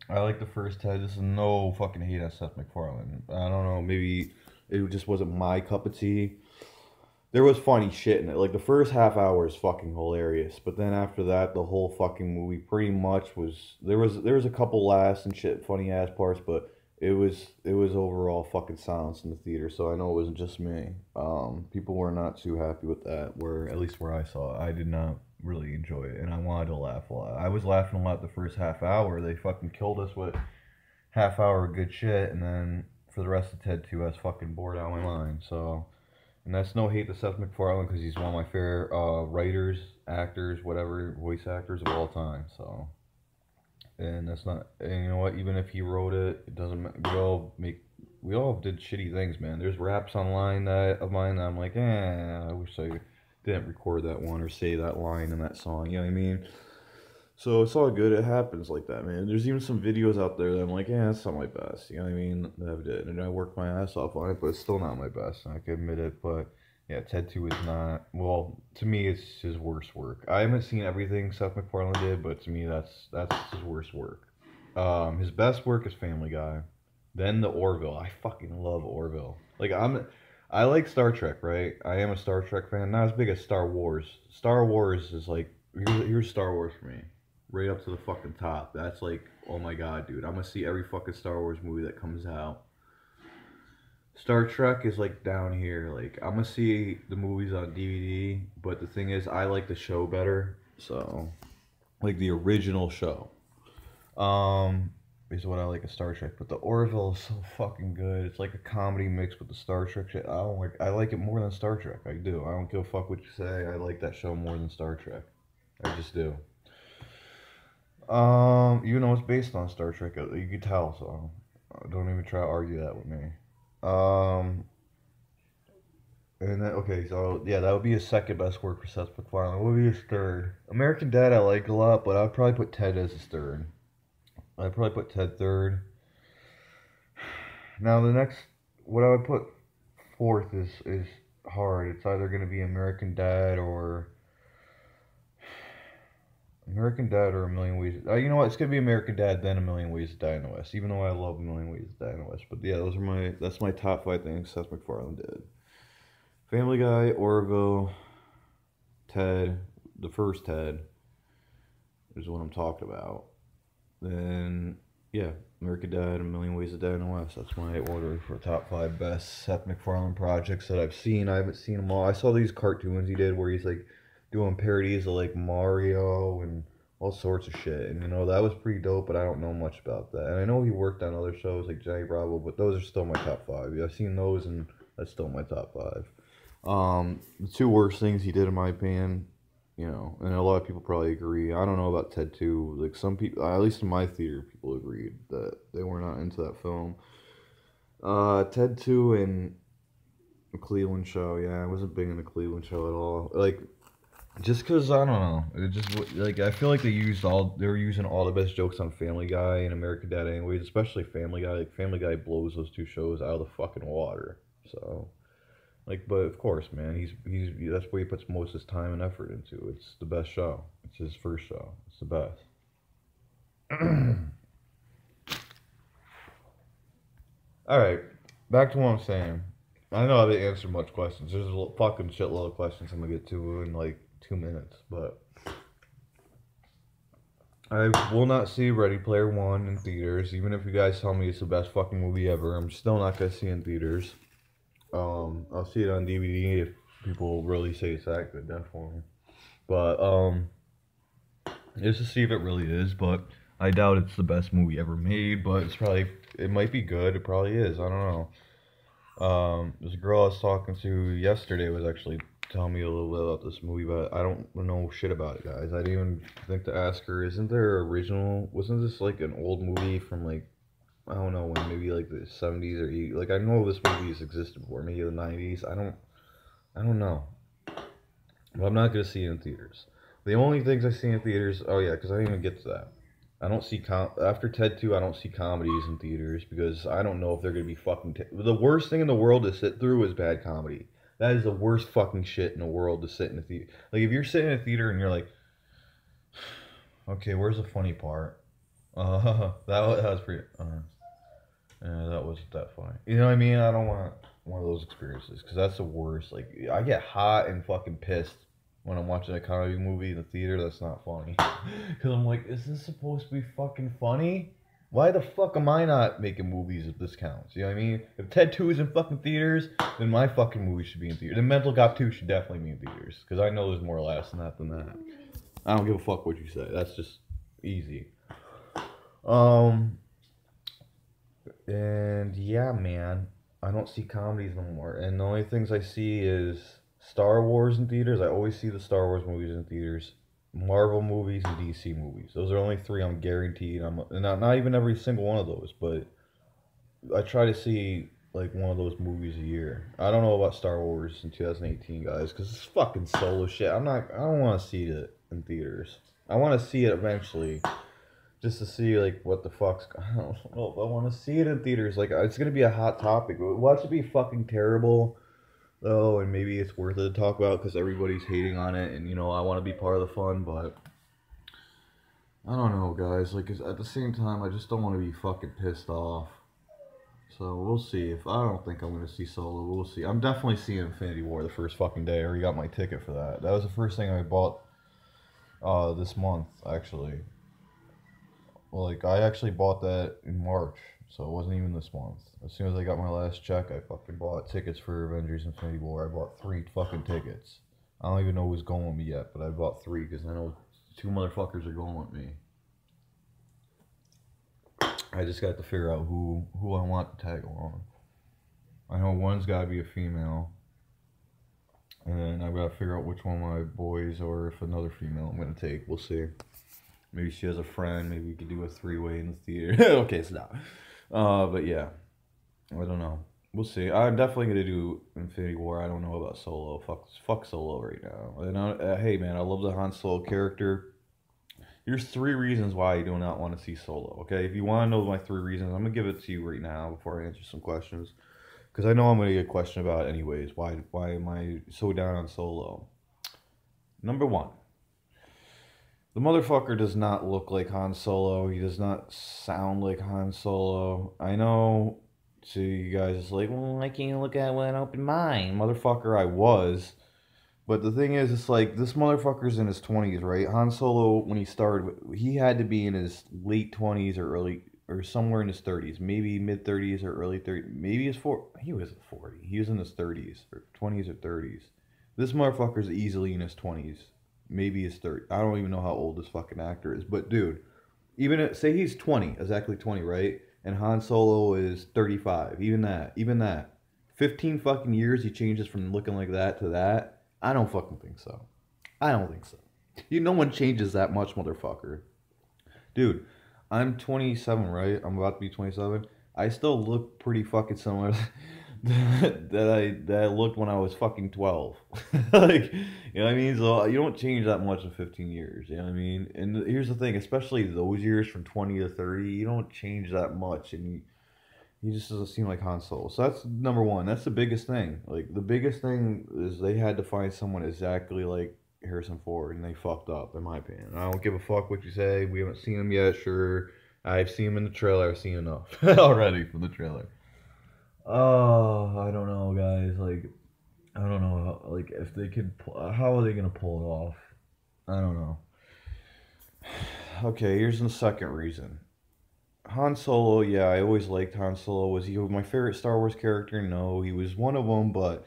I like the first Ted. This is no fucking hate on Seth MacFarlane. I don't know, maybe it just wasn't my cup of tea. There was funny shit in it. Like, the first half hour is fucking hilarious. But then after that, the whole fucking movie pretty much was... There was a couple laughs and shit, funny-ass parts, but it was overall fucking silence in the theater. So I know it wasn't just me. People were not too happy with that, at least where I saw it. I did not really enjoy it, and I wanted to laugh a lot. I was laughing a lot the first half hour. They fucking killed us with half hour of good shit, and then for the rest of Ted 2, I was fucking bored out of my mind, so... And that's no hate to Seth MacFarlane because he's one of my favorite writers, actors, whatever, voice actors of all time. So, and that's not, and you know what? Even if he wrote it, it doesn't. We all did shitty things, man. There's raps online of mine that I'm like, I wish I didn't record that one or say that line in that song. You know what I mean? So it's all good. It happens like that, man. There's even some videos out there that I'm like, that's not my best. You know what I mean? That I did, and I worked my ass off on it, but it's still not my best. I can admit it. But yeah, Ted 2 is not. Well, to me, it's his worst work. I haven't seen everything Seth MacFarlane did, but to me, that's his worst work. His best work is Family Guy. Then the Orville. I fucking love Orville. I like Star Trek, right? I am a Star Trek fan. Not as big as Star Wars. Star Wars is like here's Star Wars for me, right up to the fucking top. That's like, oh my god, dude. I'm gonna see every fucking Star Wars movie that comes out. Star Trek is like down here. Like I'm gonna see the movies on DVD, but the thing is, I like the show better. So, like the original show. Is what I like of Star Trek. But the Orville is so fucking good. It's like a comedy mix with the Star Trek shit. I like it more than Star Trek. I do. I don't give a fuck what you say. I like that show more than Star Trek. I just do. Even though it's based on Star Trek, you could tell. So don't even try to argue that with me. Um, and then okay, so yeah, that would be his second best work for Seth MacFarlane. What would be his third? American Dad I like a lot, but I'd probably put Ted as his third. I'd probably put Ted third. Now the next, what I would put fourth is hard. It's either gonna be American Dad or A Million Ways. You know what? It's gonna be American Dad, then A Million Ways to Die in the West. Even though I love A Million Ways to Die in the West, but yeah, that's my top five things Seth MacFarlane did. Family Guy, Orville, Ted, the first Ted is what I'm talking about. Then yeah, American Dad, A Million Ways to Die in the West. That's my order for top five best Seth MacFarlane projects that I've seen. I haven't seen them all. I saw these cartoons he did where he's like doing parodies of like Mario and all sorts of shit. And you know, that was pretty dope, but I don't know much about that. And I know he worked on other shows like Johnny Bravo, but those are still my top five. Yeah, I've seen those and that's still my top five. The two worst things he did in my opinion, you know, and a lot of people probably agree. I don't know about Ted 2. Like some people, at least in my theater, people agreed that they were not into that film. Ted 2 and the Cleveland Show. Yeah, I wasn't big in the Cleveland Show at all. Like, just cause I don't know, it just like I feel like they were using all the best jokes on Family Guy and American Dad, anyways. Especially Family Guy. Like Family Guy blows those two shows out of the fucking water. So, like, but of course, man, he's that's where he puts most of his time and effort into. It's the best show. It's his first show. It's the best. All right, back to what I'm saying. I know I didn't answer much questions. There's a fucking shitload of questions I'm gonna get to in like 2 minutes, but I will not see Ready Player One in theaters, even if you guys tell me it's the best fucking movie ever. I'm still not gonna see it in theaters. I'll see it on DVD if people really say it's that good, definitely. But just to see if it really is. But I doubt it's the best movie ever made. But it might be good. It probably is. I don't know. This girl I was talking to yesterday was actually telling me a little bit about this movie, but I don't know shit about it, guys. I didn't even think to ask her. Wasn't this like an old movie from like, I don't know when, maybe like the 70s or 80s? Like I know this movie has existed before, maybe the 90s. I don't know. But I'm not gonna see it in theaters. The only things I see in theaters, oh yeah, because I didn't even get to that. I don't see after Ted 2. I don't see comedies in theaters because I don't know if they're gonna be fucking. The worst thing in the world to sit through is bad comedy. That is the worst fucking shit in the world to sit in a theater. Like if you're sitting in a theater and you're like, okay, where's the funny part? That was pretty. Yeah, that wasn't that funny. You know what I mean? I don't want one of those experiences because that's the worst. Like I get hot and fucking pissed when I'm watching a comedy movie in the theater that's not funny. Because I'm like, is this supposed to be fucking funny? Why the fuck am I not making movies if this counts? You know what I mean? If Ted 2 is in fucking theaters, then my fucking movie should be in theaters. The Mental Cop 2 should definitely be in theaters. Because I know there's more laughs in that than that. I don't give a fuck what you say. That's just easy. And yeah, man. I don't see comedies no more. And the only things I see is Star Wars in theaters. I always see the Star Wars movies in theaters. Marvel movies and DC movies. Those are only three I'm guaranteed. I'm not even every single one of those, but I try to see like one of those movies a year. I don't know about Star Wars in 2018, guys, because it's fucking solo shit. I don't want to see it in theaters. I want to see it eventually, just to see like what the fuck's. I don't know if I want to see it in theaters. Like it's gonna be a hot topic. Watch it be fucking terrible though, and maybe it's worth it to talk about because everybody's hating on it, and I want to be part of the fun, but I don't know, guys. Like at the same time, I just don't want to be fucking pissed off. So we'll see. If I don't think I'm gonna see Solo, we'll see. I'm definitely seeing Infinity War the first fucking day. I already got my ticket for that. That was the first thing I bought this month, actually. Well, like I actually bought that in March, so it wasn't even this month. As soon as I got my last check, I fucking bought tickets for Avengers Infinity War. I bought 3 fucking tickets. I don't even know who's going with me yet, but I bought 3 because I know 2 motherfuckers are going with me. I just got to figure out who I want to tag along. I know one's got to be a female, and then I've got to figure out which one of my boys or if another female I'm gonna take. We'll see. Maybe she has a friend. Maybe we could do a 3-way in the theater. Okay, it's not. But yeah, I don't know. We'll see. I'm definitely gonna do Infinity War. I don't know about Solo. Fuck Solo right now. And hey man, I love the Han Solo character. Here's 3 reasons why I do not want to see Solo. Okay, if you want to know my 3 reasons, I'm gonna give it to you right now before I answer some questions, because I know I'm gonna get a question about it anyways. Why am I so down on Solo? Number 1, the motherfucker does not look like Han Solo. He does not sound like Han Solo. I know. To you guys, it's like, well, why can't you look at it with an open mind, motherfucker? I was. But the thing is, it's like, this motherfucker's in his 20s, right? Han Solo, when he started, he had to be in his late 20s or somewhere in his 30s. Maybe mid-30s or early 30s. Maybe he was 40. He was in his 30s, or 20s or 30s. This motherfucker's easily in his 20s. Maybe his 30s. I don't even know how old this fucking actor is. But, dude, say he's 20, exactly 20, right? And Han Solo is 35. Even that. 15 fucking years he changes from looking like that to that. I don't fucking think so. I don't think so. No one changes that much, motherfucker. Dude, I'm 27, right? I'm about to be 27. I still look pretty fucking similar that I looked when I was fucking 12. Like, you know what I mean? So you don't change that much in 15 years, you know what I mean? And here's the thing, especially those years from 20 to 30, you don't change that much, and he just doesn't seem like Han Solo. So that's number 1. That's the biggest thing. Like, the biggest thing is they had to find someone exactly like Harrison Ford, and they fucked up, in my opinion. I don't give a fuck what you say. We haven't seen him yet, sure. I've seen him in the trailer. I've seen enough already from the trailer. Oh, I don't know, guys. Like, I don't know. Like, if they could, how are they gonna pull it off? I don't know. Okay, here's the second reason. Han Solo, yeah, I always liked Han Solo. Was he my favorite Star Wars character? No, he was one of them, but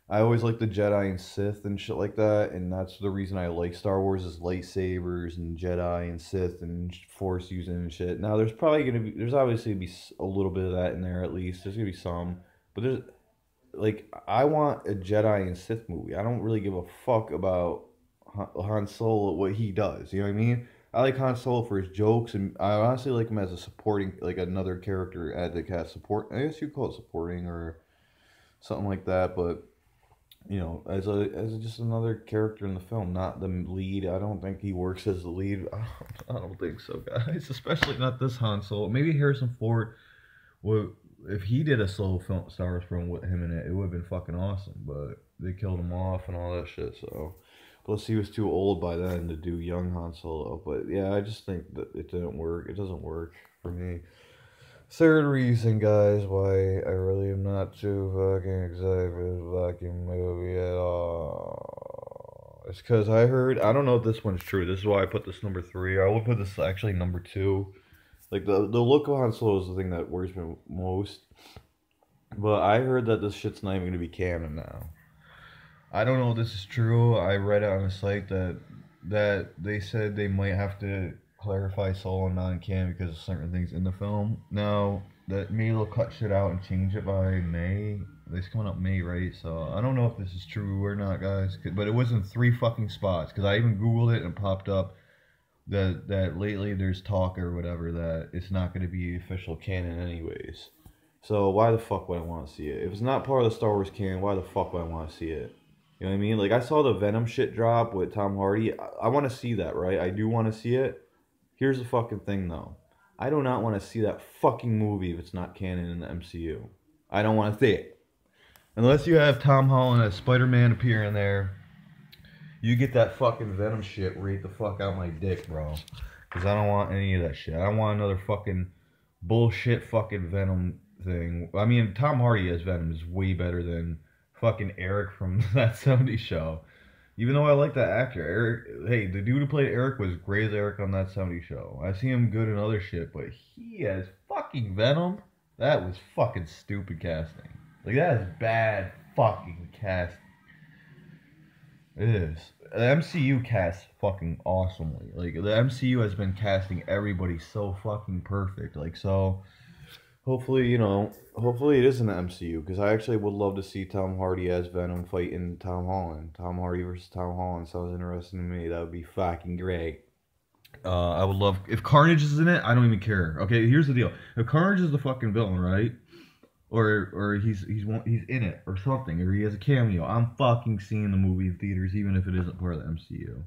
I always liked the Jedi and Sith and shit like that, and that's the reason I like Star Wars is lightsabers and Jedi and Sith and Force using and shit. Now, there's obviously gonna be a little bit of that in there at least. There's gonna be some, but I want a Jedi and Sith movie. I don't really give a fuck about Han Solo, what he does. You know what I mean? I like Han Solo for his jokes, and I honestly like him as a supporting, like another character at the cast support. I guess you call it supporting or something like that, but as just another character in the film, not the lead. I don't think he works as the lead. I don't think so, guys. Especially not this Han Solo. Maybe Harrison Ford would, if he did a solo film, Star Wars film with him in it, it would have been fucking awesome. But they killed him off and all that shit. So plus he was too old by then to do young Han Solo. But yeah, I just think that it didn't work. It doesn't work for me. Third reason, guys, why I really am not too fucking excited for this fucking movie at all. It's because I don't know if this one's true. This is why I put this number 3. I would put this actually number 2. Like, the look of Han Solo is the thing that worries me most. But I heard that this shit's not even going to be canon now. I don't know if this is true. I read it on a site that they said they might have to clarify Solo non-canon because of certain things in the film. Now, that maybe they'll cut shit out and change it by May. It's coming up May, right? So I don't know if this is true or not, guys. But it was in 3 fucking spots. Because I even Googled it and it popped up that lately there's talk or whatever that it's not going to be official canon anyways. So why the fuck would I want to see it? If it's not part of the Star Wars canon, why the fuck would I want to see it? You know what I mean? Like, I saw the Venom shit drop with Tom Hardy. I want to see that, right? I do want to see it. Here's the fucking thing, though. I do not want to see that fucking movie if it's not canon in the MCU. I don't want to see it. Unless you have Tom Holland as Spider-Man appear in there, you get that fucking Venom shit right the fuck out my dick, bro. Because I don't want any of that shit. I don't want another fucking bullshit fucking Venom thing. I mean, Tom Hardy as Venom is way better than fucking Eric from that 70s show. Even though I like that actor, Eric. Hey, the dude who played Eric was great as Eric on that 70s show. I see him good in other shit, but he as fucking Venom, that was fucking stupid casting. Like, that is bad fucking casting. It is. The MCU casts fucking awesomely. Like, the MCU has been casting everybody so fucking perfect. Like, so hopefully, you know, hopefully it is in the MCU, because I actually would love to see Tom Hardy as Venom fighting Tom Holland. Tom Hardy versus Tom Holland sounds interesting to me. That would be fucking great. I would love, if Carnage is in it, I don't even care. Okay, here's the deal. If Carnage is the fucking villain, right? Or he's in it or something, or he has a cameo, I'm fucking seeing the movie in theaters, even if it isn't part of the MCU.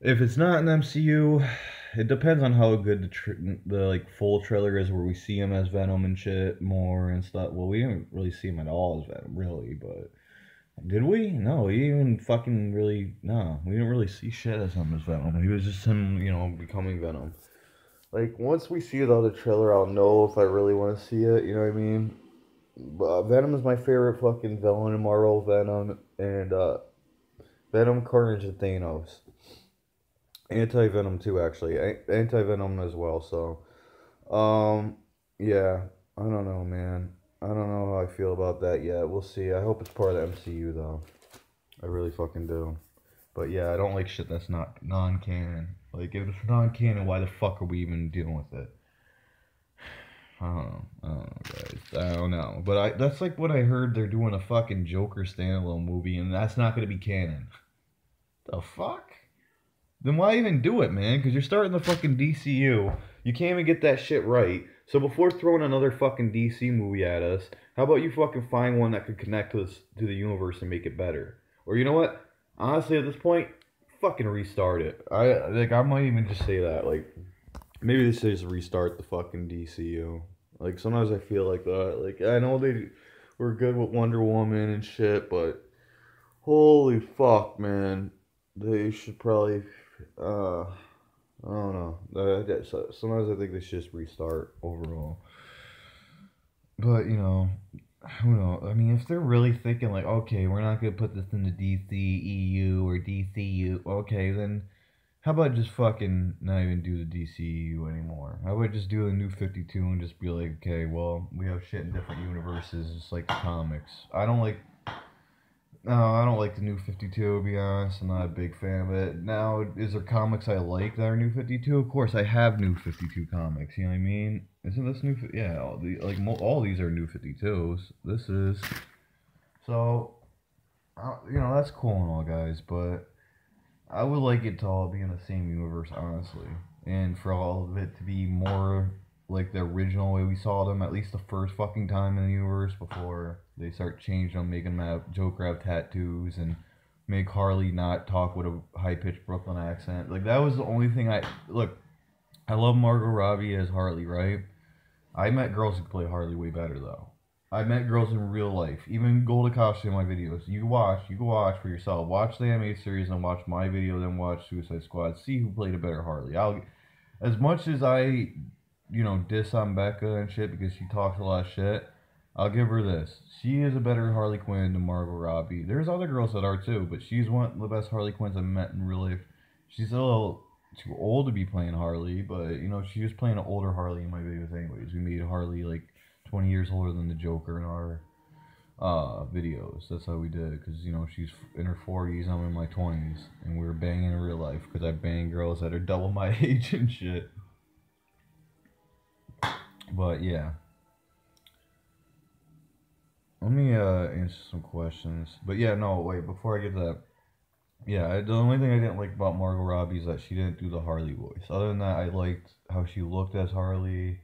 If it's not an MCU, it depends on how good the like full trailer is, where we see him as Venom and shit more and stuff. Well, we didn't really see him at all as Venom, really, but did we? No, we even fucking really we didn't really see shit as him as Venom. He was just him, you know, becoming Venom. Like, once we see the other trailer, I'll know if I really want to see it, you know what I mean? Venom is my favorite fucking villain in Marvel. Venom and Venom, Carnage, and Thanos. Anti-Venom too, actually. Anti-Venom as well, so. Yeah. I don't know, man. I don't know how I feel about that yet. We'll see. I hope it's part of the MCU, though. I really fucking do. But yeah, I don't like shit that's not non-canon. Like, if it's non-canon, why the fuck are we even dealing with it? I don't know, guys. I don't know. But that's like what I heard, they're doing a fucking Joker standalone movie, and that's not going to be canon. The fuck? Then why even do it, man? Because you're starting the fucking DCU. You can't even get that shit right. So before throwing another fucking DC movie at us, how about you fucking find one that could connect to the universe and make it better? Or you know what? Honestly, at this point, fucking restart it. I might even just say that. Like, maybe they should just restart the fucking DCU. Like, sometimes I feel like that. Like, I know they were good with Wonder Woman and shit, but holy fuck, man. They should probably, I don't know. Sometimes I think they should just restart overall. But, you know, who knows? I mean, if they're really thinking like, okay, we're not going to put this in the DCEU or DCU, okay, then how about just fucking not even do the DCEU anymore? How about just do the New 52 and just be like, okay, well, we have shit in different universes, just like the comics. I don't like the New 52, to be honest. I'm not a big fan of it. Now, is there comics I like that are New 52? Of course, I have New 52 comics, you know what I mean? Isn't this New... Yeah, all these are New 52s. This is... So, you know, that's cool and all, guys, but I would like it to all be in the same universe, honestly. And for all of it to be more like the original way we saw them, at least the first fucking time in the universe, before they start changing them, making them have Joker have tattoos and make Harley not talk with a high-pitched Brooklyn accent. Like, that was the only thing look, I love Margot Robbie as Harley, right? I met girls who play Harley way better, though. I met girls in real life. Even Golden Costume in my videos. You can watch for yourself. Watch the animated series and watch my video, then watch Suicide Squad. See who played a better Harley. As much as I, you know, diss on Becca and shit because she talks a lot of shit, I'll give her this. She is a better Harley Quinn than Margot Robbie. There's other girls that are too, but she's one of the best Harley Quinns I've met in real life. She's a little too old to be playing Harley, but, you know, she was playing an older Harley in my videos anyways. We made Harley, like, 20 years older than the Joker in our videos. That's how we did it, because, you know, she's in her 40s, I'm in my 20s, and we were banging in real life, because I bang girls that are double my age and shit. But yeah, let me answer some questions. But yeah, no, wait, before I get to that, yeah, the only thing I didn't like about Margot Robbie is that she didn't do the Harley voice. Other than that, I liked how she looked as Harley.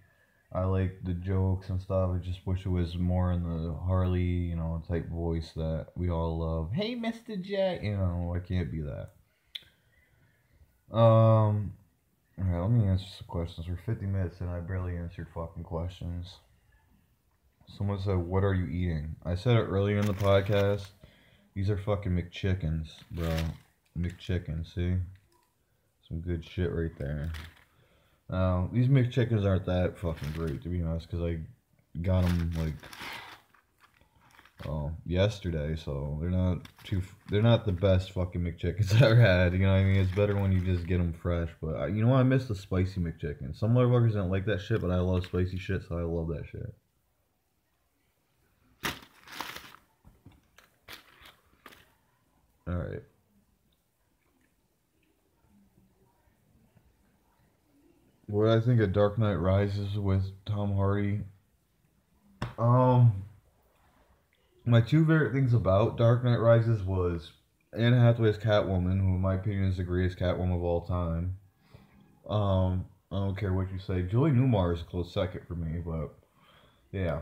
I liked the jokes and stuff. I just wish it was more in the Harley, type voice that we all love. Hey, Mr. J. I can't be that. Alright, let me answer some questions. We're 50 minutes and I barely answered fucking questions. Someone said, "What are you eating?" I said it earlier in the podcast. These are fucking McChickens, bro. McChickens, see? Some good shit right there. Now, these McChickens aren't that fucking great, to be honest, because I got them, yesterday, so they're not the best fucking McChickens I ever had, you know what I mean? It's better when you just get them fresh, but you know what, I miss the spicy McChicken. Some motherfuckers don't like that shit, but I love spicy shit, so I love that shit. Alright. What I think of Dark Knight Rises with Tom Hardy. My two favorite things about Dark Knight Rises was Anne Hathaway's Catwoman, who in my opinion is the greatest Catwoman of all time. I don't care what you say. Julie Newmar is a close second for me, but yeah.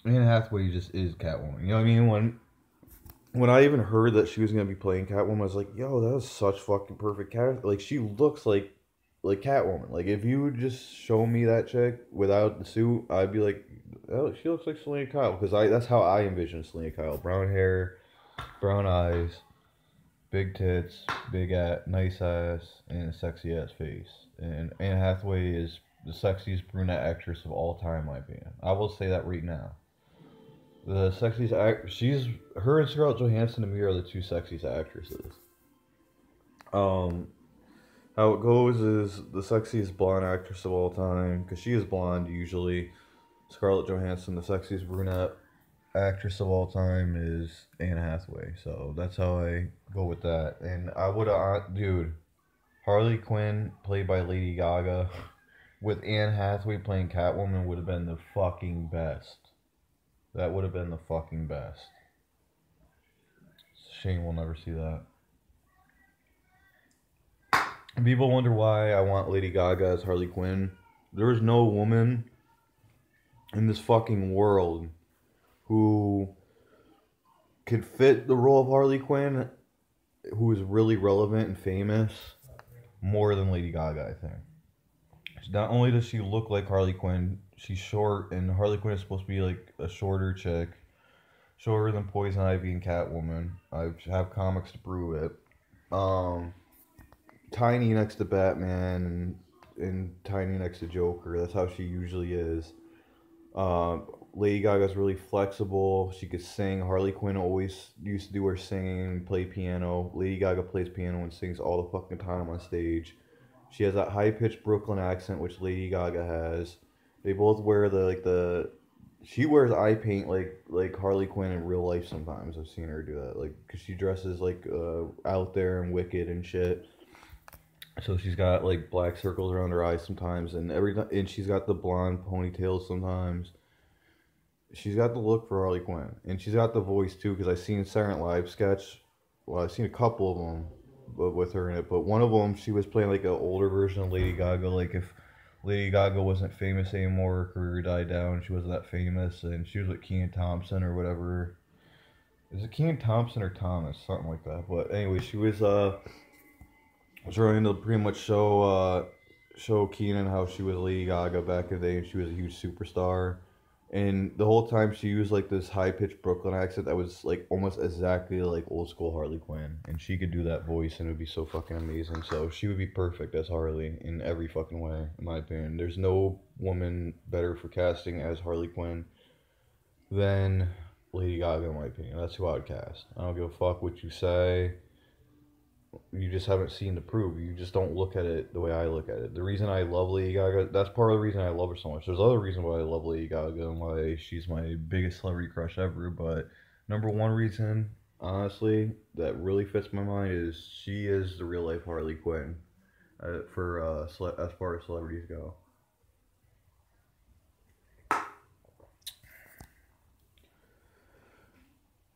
Anne Hathaway just is Catwoman. You know what I mean? When I even heard that she was gonna be playing Catwoman, I was like, yo, that was such fucking perfect cat. Like she looks like Catwoman. Like if you would just show me that chick without the suit, I'd be like, oh, she looks like Selena Kyle, because that's how I envision Selena Kyle. Brown hair, brown eyes, big tits, nice ass, and a sexy ass face. And Anne Hathaway is the sexiest brunette actress of all time, in my opinion. I will say that right now. The sexiest her and Scarlett Johansson to me are the two sexiest actresses. Um, how it goes is the sexiest blonde actress of all time, because she is blonde usually. Scarlett Johansson, the sexiest brunette actress of all time, is Anne Hathaway. So that's how I go with that. And I would have, dude, Harley Quinn played by Lady Gaga with Anne Hathaway playing Catwoman would have been the fucking best. That would have been the fucking best. It's a shame we'll never see that. And people wonder why I want Lady Gaga as Harley Quinn. There is no woman in this fucking world who could fit the role of Harley Quinn, who is really relevant and famous, more than Lady Gaga, I think. Not only does she look like Harley Quinn, she's short, and Harley Quinn is supposed to be like a shorter chick, shorter than Poison Ivy and Catwoman. I have comics to prove it. Tiny next to Batman and tiny next to Joker. That's how she usually is. Lady Gaga's really flexible. She could sing. Harley Quinn always used to do her singing, play piano. Lady Gaga plays piano and sings all the fucking time on stage. She has that high-pitched Brooklyn accent, which Lady Gaga has. They both wear she wears eye paint like Harley Quinn in real life sometimes. I've seen her do that, like, because she dresses like out there and wicked and shit. So she's got like black circles around her eyes sometimes, and she's got the blonde ponytails sometimes. She's got the look for Harley Quinn, and she's got the voice too. Because I've seen Saturday Night Live sketch. Well, I've seen a couple of them, but with her in it. But one of them, she was playing like an older version of Lady Gaga. Like if Lady Gaga wasn't famous anymore, her career died down. She wasn't that famous, and she was with Kenan Thompson or whatever. Is it Kenan Thompson or Thomas? Something like that. But anyway, she was trying to pretty much show Kenan how she was Lady Gaga back in the day, and she was a huge superstar. And the whole time she used like this high pitched Brooklyn accent that was like almost exactly like old school Harley Quinn, and she could do that voice, and it would be so fucking amazing. So she would be perfect as Harley in every fucking way, in my opinion. There's no woman better for casting as Harley Quinn than Lady Gaga, in my opinion. That's who I would cast. I don't give a fuck what you say. You just haven't seen the proof. You just don't look at it the way I look at it. The reason I love Lady Gaga, that's part of the reason I love her so much. There's other reasons why I love Lady Gaga and why she's my biggest celebrity crush ever, but number one reason, honestly, that really fits my mind is she is the real life Harley Quinn, as far as celebrities go.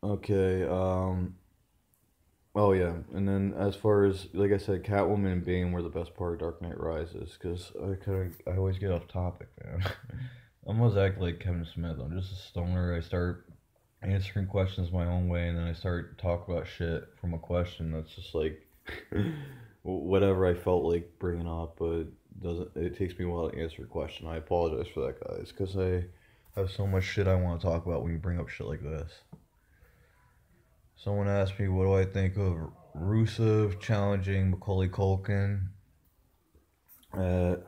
Okay, oh yeah, and then as far as, like I said, Catwoman and Bane were the best part of Dark Knight Rises, because I always get off topic, man. I'm almost act like Kevin Smith. I'm just a stoner. I start answering questions my own way, and then I start talk about shit from a question that's just like whatever I felt like bringing up, but doesn't. It takes me a while to answer a question. I apologize for that, guys, because I have so much shit I want to talk about when you bring up shit like this. Someone asked me, what do I think of Rusev challenging Macaulay Culkin at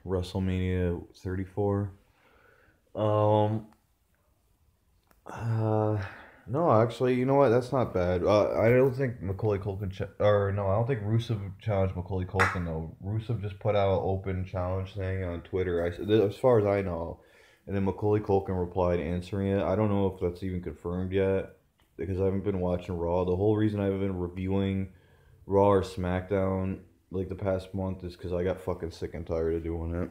WrestleMania 34? Um, uh, no, actually, you know what? That's not bad. I don't think Macaulay Culkin, or no, I don't think Rusev challenged Macaulay Culkin though. Rusev just put out an open challenge thing on Twitter. As far as I know, and then Macaulay Culkin replied answering it. I don't know if that's even confirmed yet because I haven't been watching Raw. The whole reason I haven't been reviewing Raw or SmackDown like the past month is because I got fucking sick and tired of doing it.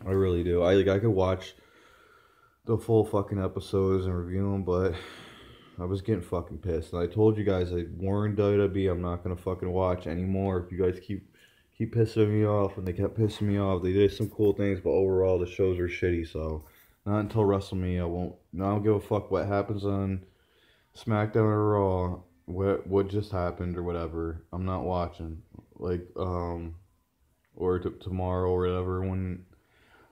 I really do. I could watch the full fucking episodes and review them, but I was getting fucking pissed. And I told you guys, I warned WWE I'm not gonna fucking watch anymore if you guys keep pissing me off. And they kept pissing me off. They did some cool things, but overall the shows are shitty. So not until WrestleMania, I won't. I don't give a fuck what happens on SmackDown or Raw. What just happened or whatever. I'm not watching. Like or tomorrow or whatever when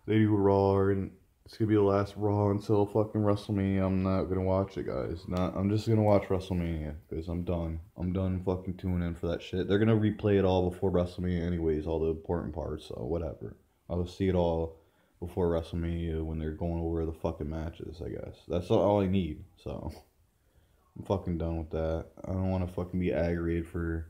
they do Raw, and it's gonna be the last Raw until fucking WrestleMania. I'm not gonna watch it, guys. I'm just gonna watch WrestleMania because I'm done. I'm done fucking tuning in for that shit. They're gonna replay it all before WrestleMania, anyways, all the important parts. So whatever. I'll see it all before WrestleMania when they're going over the fucking matches. I guess that's all I need. So I'm fucking done with that. I don't want to fucking be aggravated for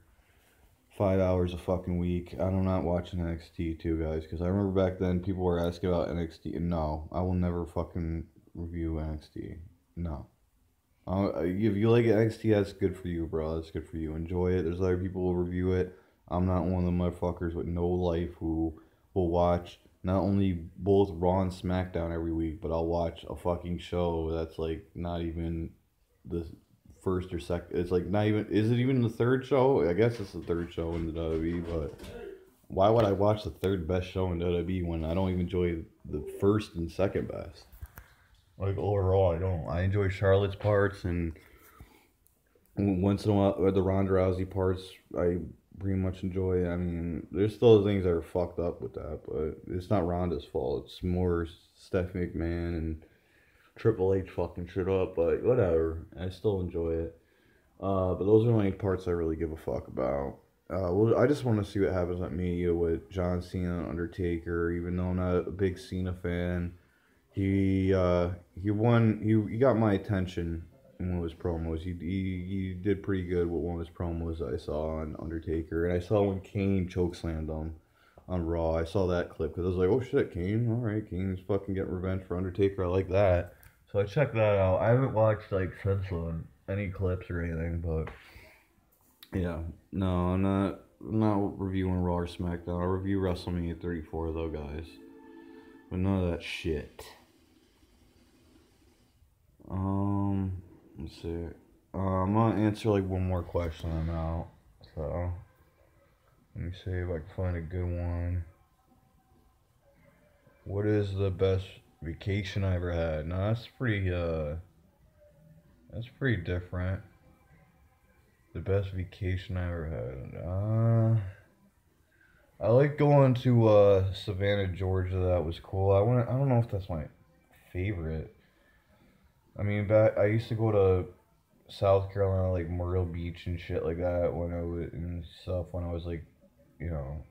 5 hours a fucking week. I'm not watching NXT too, guys, because I remember back then people were asking about NXT. And no, I will never fucking review NXT. No. If you like NXT, that's good for you, bro. That's good for you. Enjoy it. There's other people who review it. I'm not one of the motherfuckers with no life who will watch not only both Raw and SmackDown every week, but I'll watch a fucking show that's like not even the first or second. It's like not even. Is it even the third show? I guess it's the third show in the WWE, but why would I watch the third best show in WWE when I don't even enjoy the first and second best? Like overall, I don't. I enjoy Charlotte's parts, and once in a while the Ronda Rousey parts I pretty much enjoy. I mean, there's still things that are fucked up with that, but it's not Ronda's fault. It's more Stephanie McMahon and Triple H fucking shit up, but whatever. I still enjoy it. But those are the only parts I really give a fuck about. Well, I just want to see what happens at Mania with John Cena and Undertaker. Even though I'm not a big Cena fan, he won. He got my attention in one of his promos. He did pretty good with one of his promos I saw on Undertaker, and I saw when Kane chokeslammed him on Raw. I saw that clip because I was like, oh shit, Kane. All right, Kane's fucking getting revenge for Undertaker. I like that. So I checked that out. I haven't watched like since then any clips or anything, but yeah, no, I'm not reviewing Raw or SmackDown. I'll review WrestleMania 34 though, guys. But none of that shit. Let's see. I'm gonna answer like one more question. I'm out. So let me see if I can find a good one. What is the best vacation I ever had? No, that's pretty different. The best vacation I ever had. I like going to Savannah, Georgia. That was cool. I don't know if that's my favorite. I mean, I used to go to South Carolina, like Myrtle Beach and shit like that when I was and stuff when I was like, you know,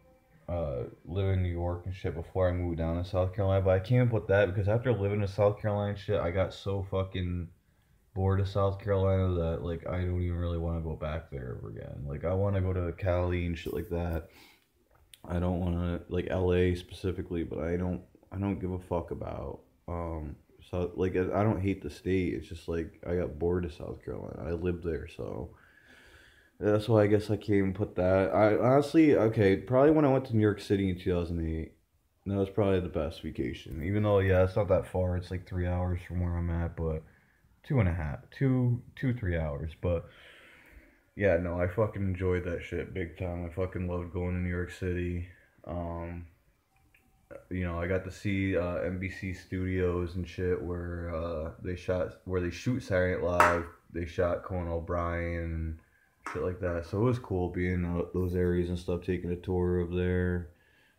living in New York and shit before I moved down to South Carolina. But I can't put that because after living in South Carolina and shit, I got so fucking bored of South Carolina that like I don't even really want to go back there ever again. Like I want to go to Cali and shit like that. I don't want to like LA specifically, but I don't give a fuck about so like I don't hate the state. It's just like I got bored of South Carolina. I lived there, so that's why I guess I can't even put that. I honestly, okay, probably when I went to New York City in 2008. That was probably the best vacation. Even though, yeah, it's not that far. It's like 3 hours from where I'm at, but 2.5, 3 hours. But yeah, no, I fucking enjoyed that shit big time. I fucking loved going to New York City. Um, I got to see NBC Studios and shit where they shoot Saturday Night Live. They shot Conan O'Brien and shit like that. So it was cool being those areas and stuff, taking a tour of there.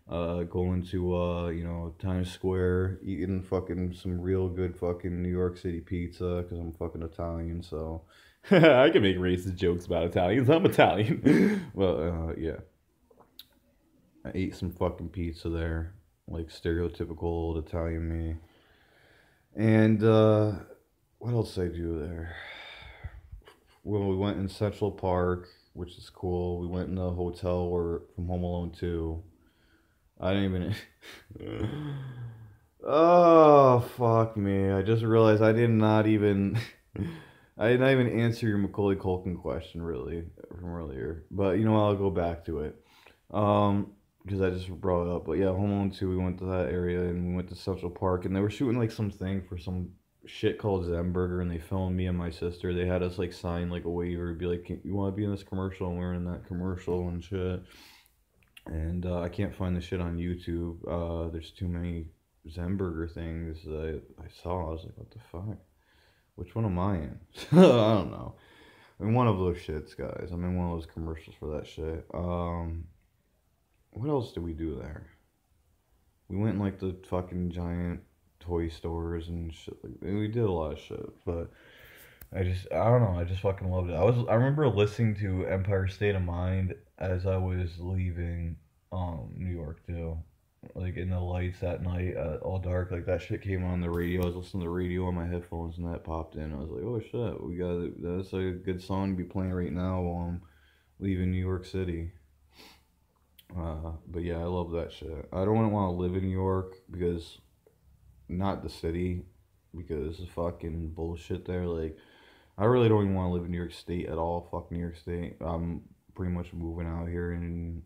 Going to Times Square, eating fucking some real good fucking New York City pizza because I'm fucking Italian, so I can make racist jokes about Italians. I'm Italian. Well, yeah, I ate some fucking pizza there, like stereotypical old Italian me. And what else did I do there? Well, we went in Central Park, which is cool. We went in the hotel where from Home Alone 2. I didn't even. Oh, fuck me. I just realized I did not even. I did not even answer your Macaulay Culkin question, really, from earlier. But you know what? I'll go back to it. Because I just brought it up. But yeah, Home Alone 2, we went to that area and we went to Central Park and they were shooting like something for some shit called Zenburger and they filmed me and my sister. They had us like sign like a waiver, be like, you want to be in this commercial? And we're in that commercial and shit. And I can't find the shit on YouTube. There's too many Zenburger things I saw. I was like, what the fuck? Which one am I in? I don't know. I'm in one of those shits, guys. I'm in one of those commercials for that shit. What else did we do there? We went in like the fucking giant toy stores and shit. We did a lot of shit, but I don't know. I just fucking loved it. I remember listening to Empire State of Mind as I was leaving New York too. Like in the lights that night, all dark, like that shit came on the radio. I was listening to the radio on my headphones and that popped in. I was like, oh shit, that's a good song to be playing right now while I'm leaving New York City. But yeah, I love that shit. I don't want to live in New York because, not the city, because of fucking bullshit there. Like, I really don't even want to live in New York State at all. Fuck New York State. I'm pretty much moving out here in,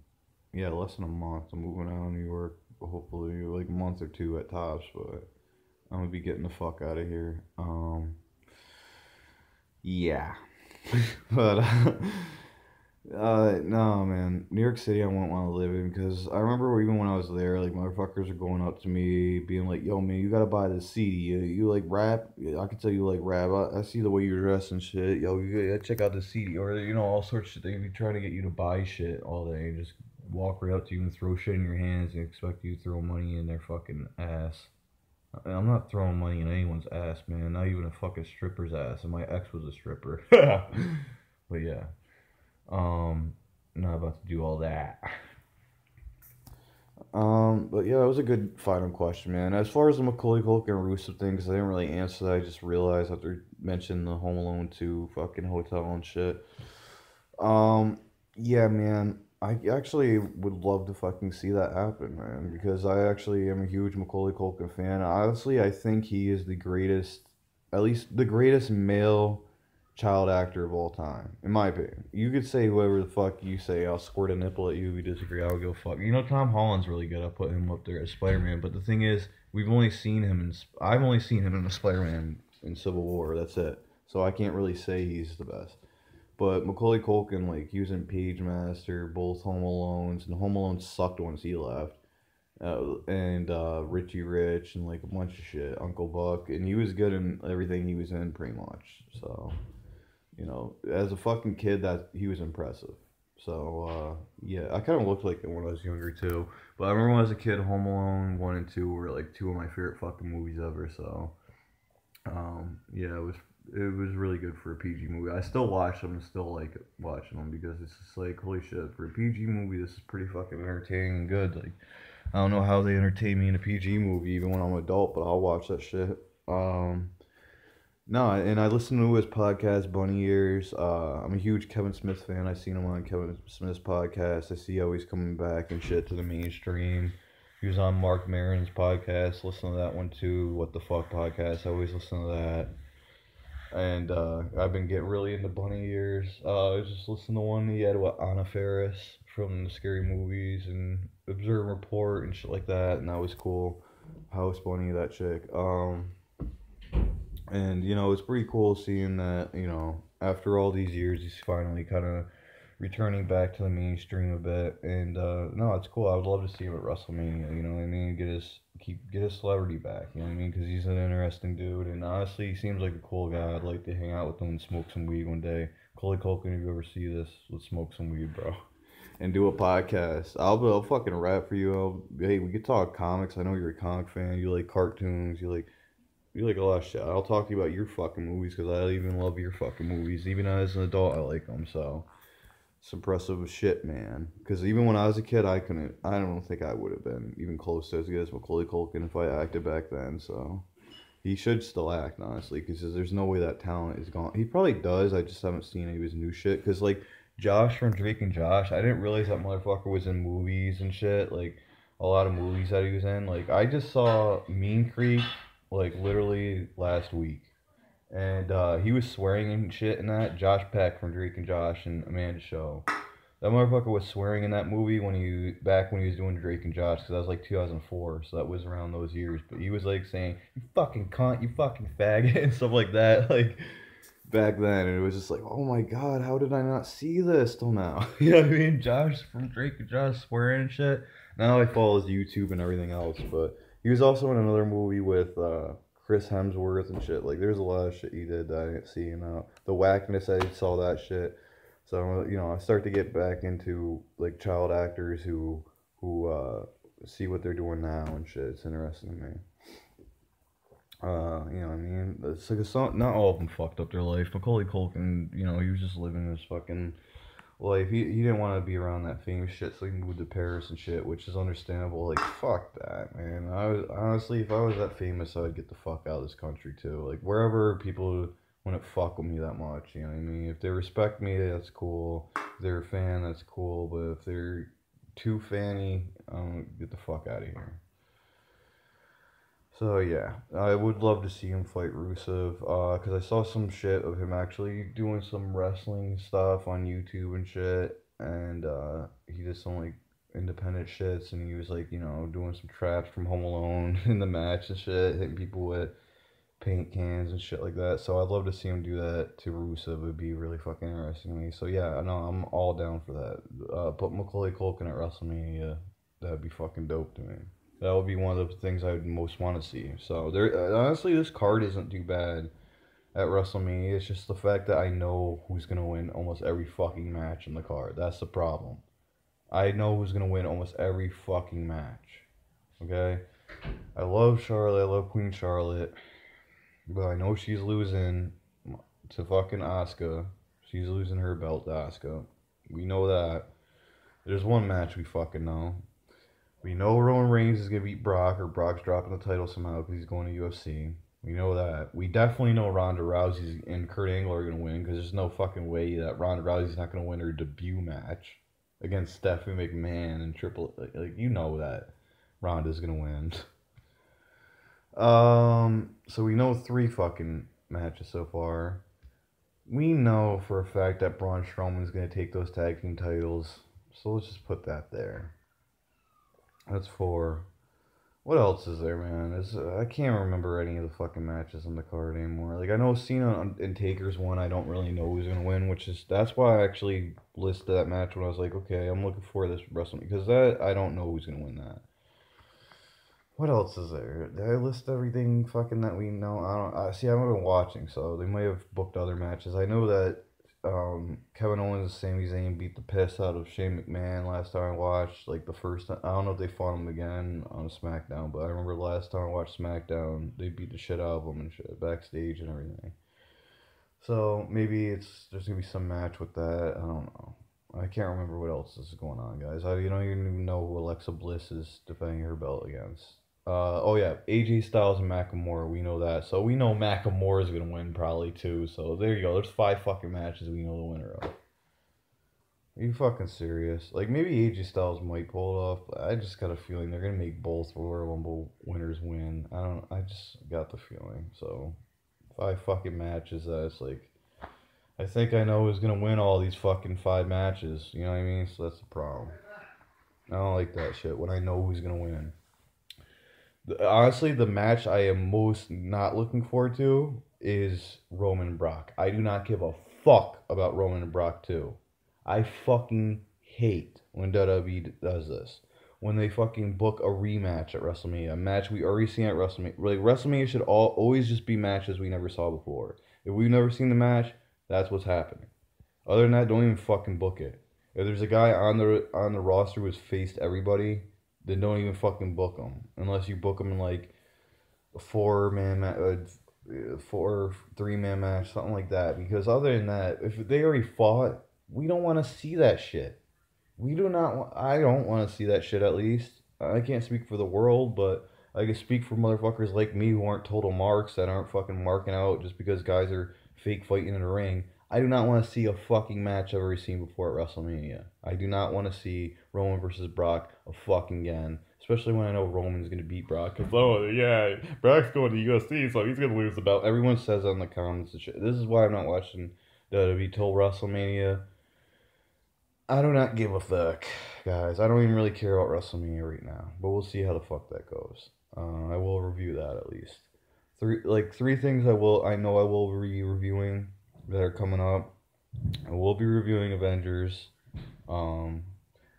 yeah, less than a month. I'm moving out of New York, hopefully, like a month or two at tops, but I'm gonna be getting the fuck out of here. Yeah. But, no, man. New York City, I wouldn't want to live in because I remember even when I was there, like, motherfuckers are going up to me, being like, yo, man, you gotta buy this CD. You like rap? I can tell you like rap. I see the way you dress and shit. Yo, you gotta check out the CD. Or, all sorts of shit. They be trying to get you to buy shit all day and just walk right up to you and throw shit in your hands and expect you to throw money in their fucking ass. I'm not throwing money in anyone's ass, man. Not even a fucking stripper's ass. And my ex was a stripper. But yeah. Not about to do all that. But yeah, that was a good final question, man. As far as the Macaulay Culkin and Russo thing, because I didn't really answer that, I just realized after mentioning the Home Alone 2 fucking hotel and shit. Yeah, man, I actually would love to fucking see that happen, man, because I actually am a huge Macaulay Culkin fan. Honestly, I think he is the greatest, at least the greatest male child actor of all time, in my opinion. You could say whoever the fuck you say. I'll squirt a nipple at you if you disagree. I'll go fuck. Tom Holland's really good. I'll put him up there as Spider-Man. But the thing is, I've only seen him in a Spider-Man in Civil War. That's it. So I can't really say he's the best. But Macaulay Culkin, like, he was in Page Master, both Home Alones, and Home Alone sucked once he left. And Richie Rich, and like a bunch of shit. Uncle Buck, and he was good in everything he was in, pretty much. So, as a fucking kid, that he was impressive. So, yeah, I kind of looked like it when I was younger too. But I remember when I was a kid, Home Alone 1 and 2 were like two of my favorite fucking movies ever. So, yeah, it was really good for a PG movie. I still watch them and still like watching them because it's just like, holy shit, for a PG movie, this is pretty fucking entertaining and good. Like, I don't know how they entertain me in a PG movie even when I'm an adult, but I'll watch that shit. No, and I listen to his podcast, Bunny Ears. I'm a huge Kevin Smith fan. I've seen him on Kevin Smith's podcast. I see how he's coming back and shit to the mainstream. He was on Mark Maron's podcast. Listen to that one too. What the Fuck podcast. I always listen to that. And I've been getting really into Bunny Ears. I was just listening to one he had with Anna Faris from the Scary Movies and Observe Report and shit like that. And that was cool. House Bunny, that chick. And, you know, it's pretty cool seeing that, you know, after all these years, he's finally kind of returning back to the mainstream a bit. And, no, it's cool. I would love to see him at WrestleMania, you know what I mean? Get his celebrity back, you know what I mean? Because he's an interesting dude. And honestly, he seems like a cool guy. I'd like to hang out with him and smoke some weed one day. Macaulay Culkin, if you ever see this, let's smoke some weed, bro. And do a podcast. I'll fucking rap for you. Hey, we could talk comics. I know you're a comic fan. You like cartoons. You like a lot of shit. I'll talk to you about your fucking movies because I even love your fucking movies. Even as an adult, I like them. So it's impressive as shit, man. Because even when I was a kid, I couldn't. I don't think I would have been even close to as good as Macaulay Culkin if I acted back then. So he should still act, honestly, because there's no way that talent is gone. He probably does. I just haven't seen any of his new shit. Because like Josh from Drake and Josh, I didn't realize that motherfucker was in movies and shit. Like a lot of movies that he was in. Like I just saw Mean Creek like literally last week, and he was swearing and shit in that. Josh Peck from Drake and Josh and Amanda Show. That motherfucker was swearing in that movie when he was doing Drake and Josh, because that was like 2004, so that was around those years. But he was like saying, "You fucking cunt, you fucking faggot," and stuff like that, like back then, and it was just like, oh my god, how did I not see this till now? You know what I mean? Josh from Drake and Josh swearing and shit. Now I follow his YouTube and everything else, but he was also in another movie with Chris Hemsworth and shit. Like, there's a lot of shit he did that I didn't see, you know. The Whackness, I saw that shit. So, you know, I start to get back into, like, child actors who see what they're doing now and shit. It's interesting to me. You know what I mean? It's like not all of them fucked up their life. Macaulay Culkin, you know, he was just living his fucking life. He didn't want to be around that famous shit, so he moved to Paris and shit, which is understandable. Like, fuck that, man. Honestly, if I was that famous, I would get the fuck out of this country too. Like, wherever people wouldn't fuck with me that much, you know what I mean? If they respect me, that's cool. If they're a fan, that's cool. But if they're too fanny, get the fuck out of here. So yeah, I would love to see him fight Rusev, cause I saw some shit of him actually doing some wrestling stuff on YouTube and shit, and he did some like independent shits, and he was like, you know, doing some traps from Home Alone in the match and shit, hitting people with paint cans and shit like that. So I'd love to see him do that to Rusev. It would be really fucking interesting to me. So yeah, no, I'm all down for that. Put Macaulay Culkin at WrestleMania. That'd be fucking dope to me. That would be one of the things I would most want to see. So there, honestly, this card isn't too bad at WrestleMania. It's just the fact that I know who's gonna win almost every fucking match in the card. That's the problem. I know who's gonna win almost every fucking match. Okay, I love Charlotte. I love Queen Charlotte, but I know she's losing to fucking AsK. She's losing her belt to AsK. We know that. There's one match we fucking know. We know Roman Reigns is going to beat Brock, or Brock's dropping the title somehow because he's going to UFC. We know that. We definitely know Ronda Rousey and Kurt Angle are going to win, because there's no fucking way that Ronda Rousey's not going to win her debut match against Stephanie McMahon and Triple. Like, you know that Ronda's going to win. So we know 3 fucking matches so far. We know for a fact that Braun Strowman's going to take those tag team titles. So let's just put that there. That's 4. What else is there, man? I can't remember any of the fucking matches on the card anymore. Like, I know Cena and Taker's one. I don't really know who's gonna win, that's why I actually listed that match when I was like, okay, I'm looking for this WrestleMania, because I don't know who's gonna win that. What else is there? Did I list everything fucking that we know? I haven't been watching, so they might have booked other matches. I know that Kevin Owens and Sami Zayn beat the piss out of Shane McMahon last time I watched. Like, the first time, I don't know if they fought him again on SmackDown, but I remember last time I watched SmackDown, they beat the shit out of him and shit backstage and everything. So maybe there's gonna be some match with that. I don't know. I can't remember what else is going on, guys. I don't even know who Alexa Bliss is defending her belt against. Oh yeah, AJ Styles and Nakamura, we know that. So we know Nakamura is gonna win probably too. So there you go. There's 5 fucking matches we know the winner of. Are you fucking serious? Like, maybe AJ Styles might pull it off, but I just got a feeling they're gonna make both Royal Rumble winners win. I just got the feeling. So 5 fucking matches. That's like, I think I know who's gonna win all these fucking 5 matches. You know what I mean? So that's the problem. I don't like that shit when I know who's gonna win. Honestly, the match I am most not looking forward to is Roman and Brock. I do not give a fuck about Roman and Brock too. I fucking hate when WWE does this. When they fucking book a rematch at WrestleMania, a match we already seen at WrestleMania. Like WrestleMania should always just be matches we never saw before. If we've never seen the match, that's what's happening. Other than that, don't even fucking book it. If there's a guy on the roster who's faced everybody, then don't even fucking book him unless you book him in like a 3-man match, something like that. Because other than that, if they already fought, we don't want to see that shit. We do not. I don't want to see that shit. At least I can't speak for the world, but I can speak for motherfuckers like me who aren't total marks that aren't fucking marking out just because guys are fake fighting in the ring. I do not want to see a fucking match I've already seen before at WrestleMania. I do not want to see Roman versus Brock a fucking again. Especially when I know Roman's going to beat Brock. Because, oh, yeah, Brock's going to UFC, so he's going to lose the belt. Everyone says that in the comments and shit. This is why I'm not watching WWE till WrestleMania. I do not give a fuck, guys. I don't even really care about WrestleMania right now. But we'll see how the fuck that goes. I will review that at least. Three things I know I will be reviewing that are coming up. I will be reviewing Avengers. Um,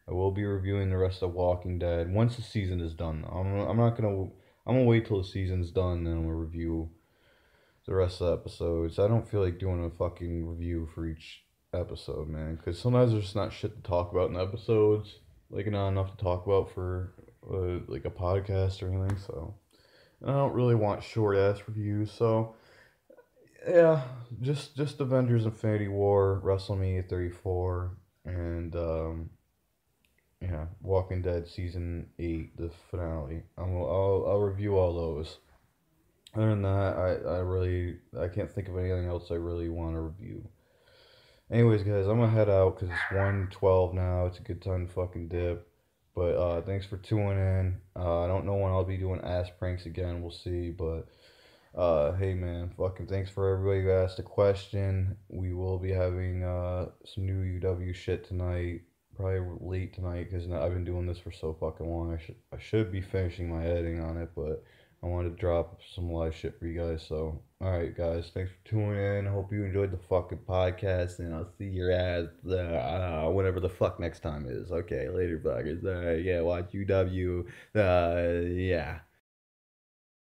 I will be reviewing the rest of Walking Dead once the season is done. I'm not gonna. I'm gonna wait till the season's done, then I'm gonna review the rest of the episodes. I don't feel like doing a fucking review for each episode, man, because sometimes there's just not shit to talk about in episodes. Like not enough to talk about for like a podcast or anything. So and I don't really want short ass reviews. So yeah, just Avengers: Infinity War, WrestleMania 34, and yeah, Walking Dead season 8, the finale. I'll review all those. Other than that, I can't think of anything else I really want to review. Anyways, guys, I'm gonna head out because it's 1:12 now. It's a good time to fucking dip. But thanks for tuning in. I don't know when I'll be doing AsK pranks again. We'll see. But hey, man, fucking thanks for everybody who asked a question. We will be having some new UW shit tonight. Probably late tonight because I've been doing this for so fucking long. I should be finishing my editing on it, but I wanted to drop some live shit for you guys. So, alright, guys, thanks for tuning in. Hope you enjoyed the fucking podcast, and I'll see your ass whenever the fuck next time is. Okay, later, fuckers. Yeah, watch UW. Yeah.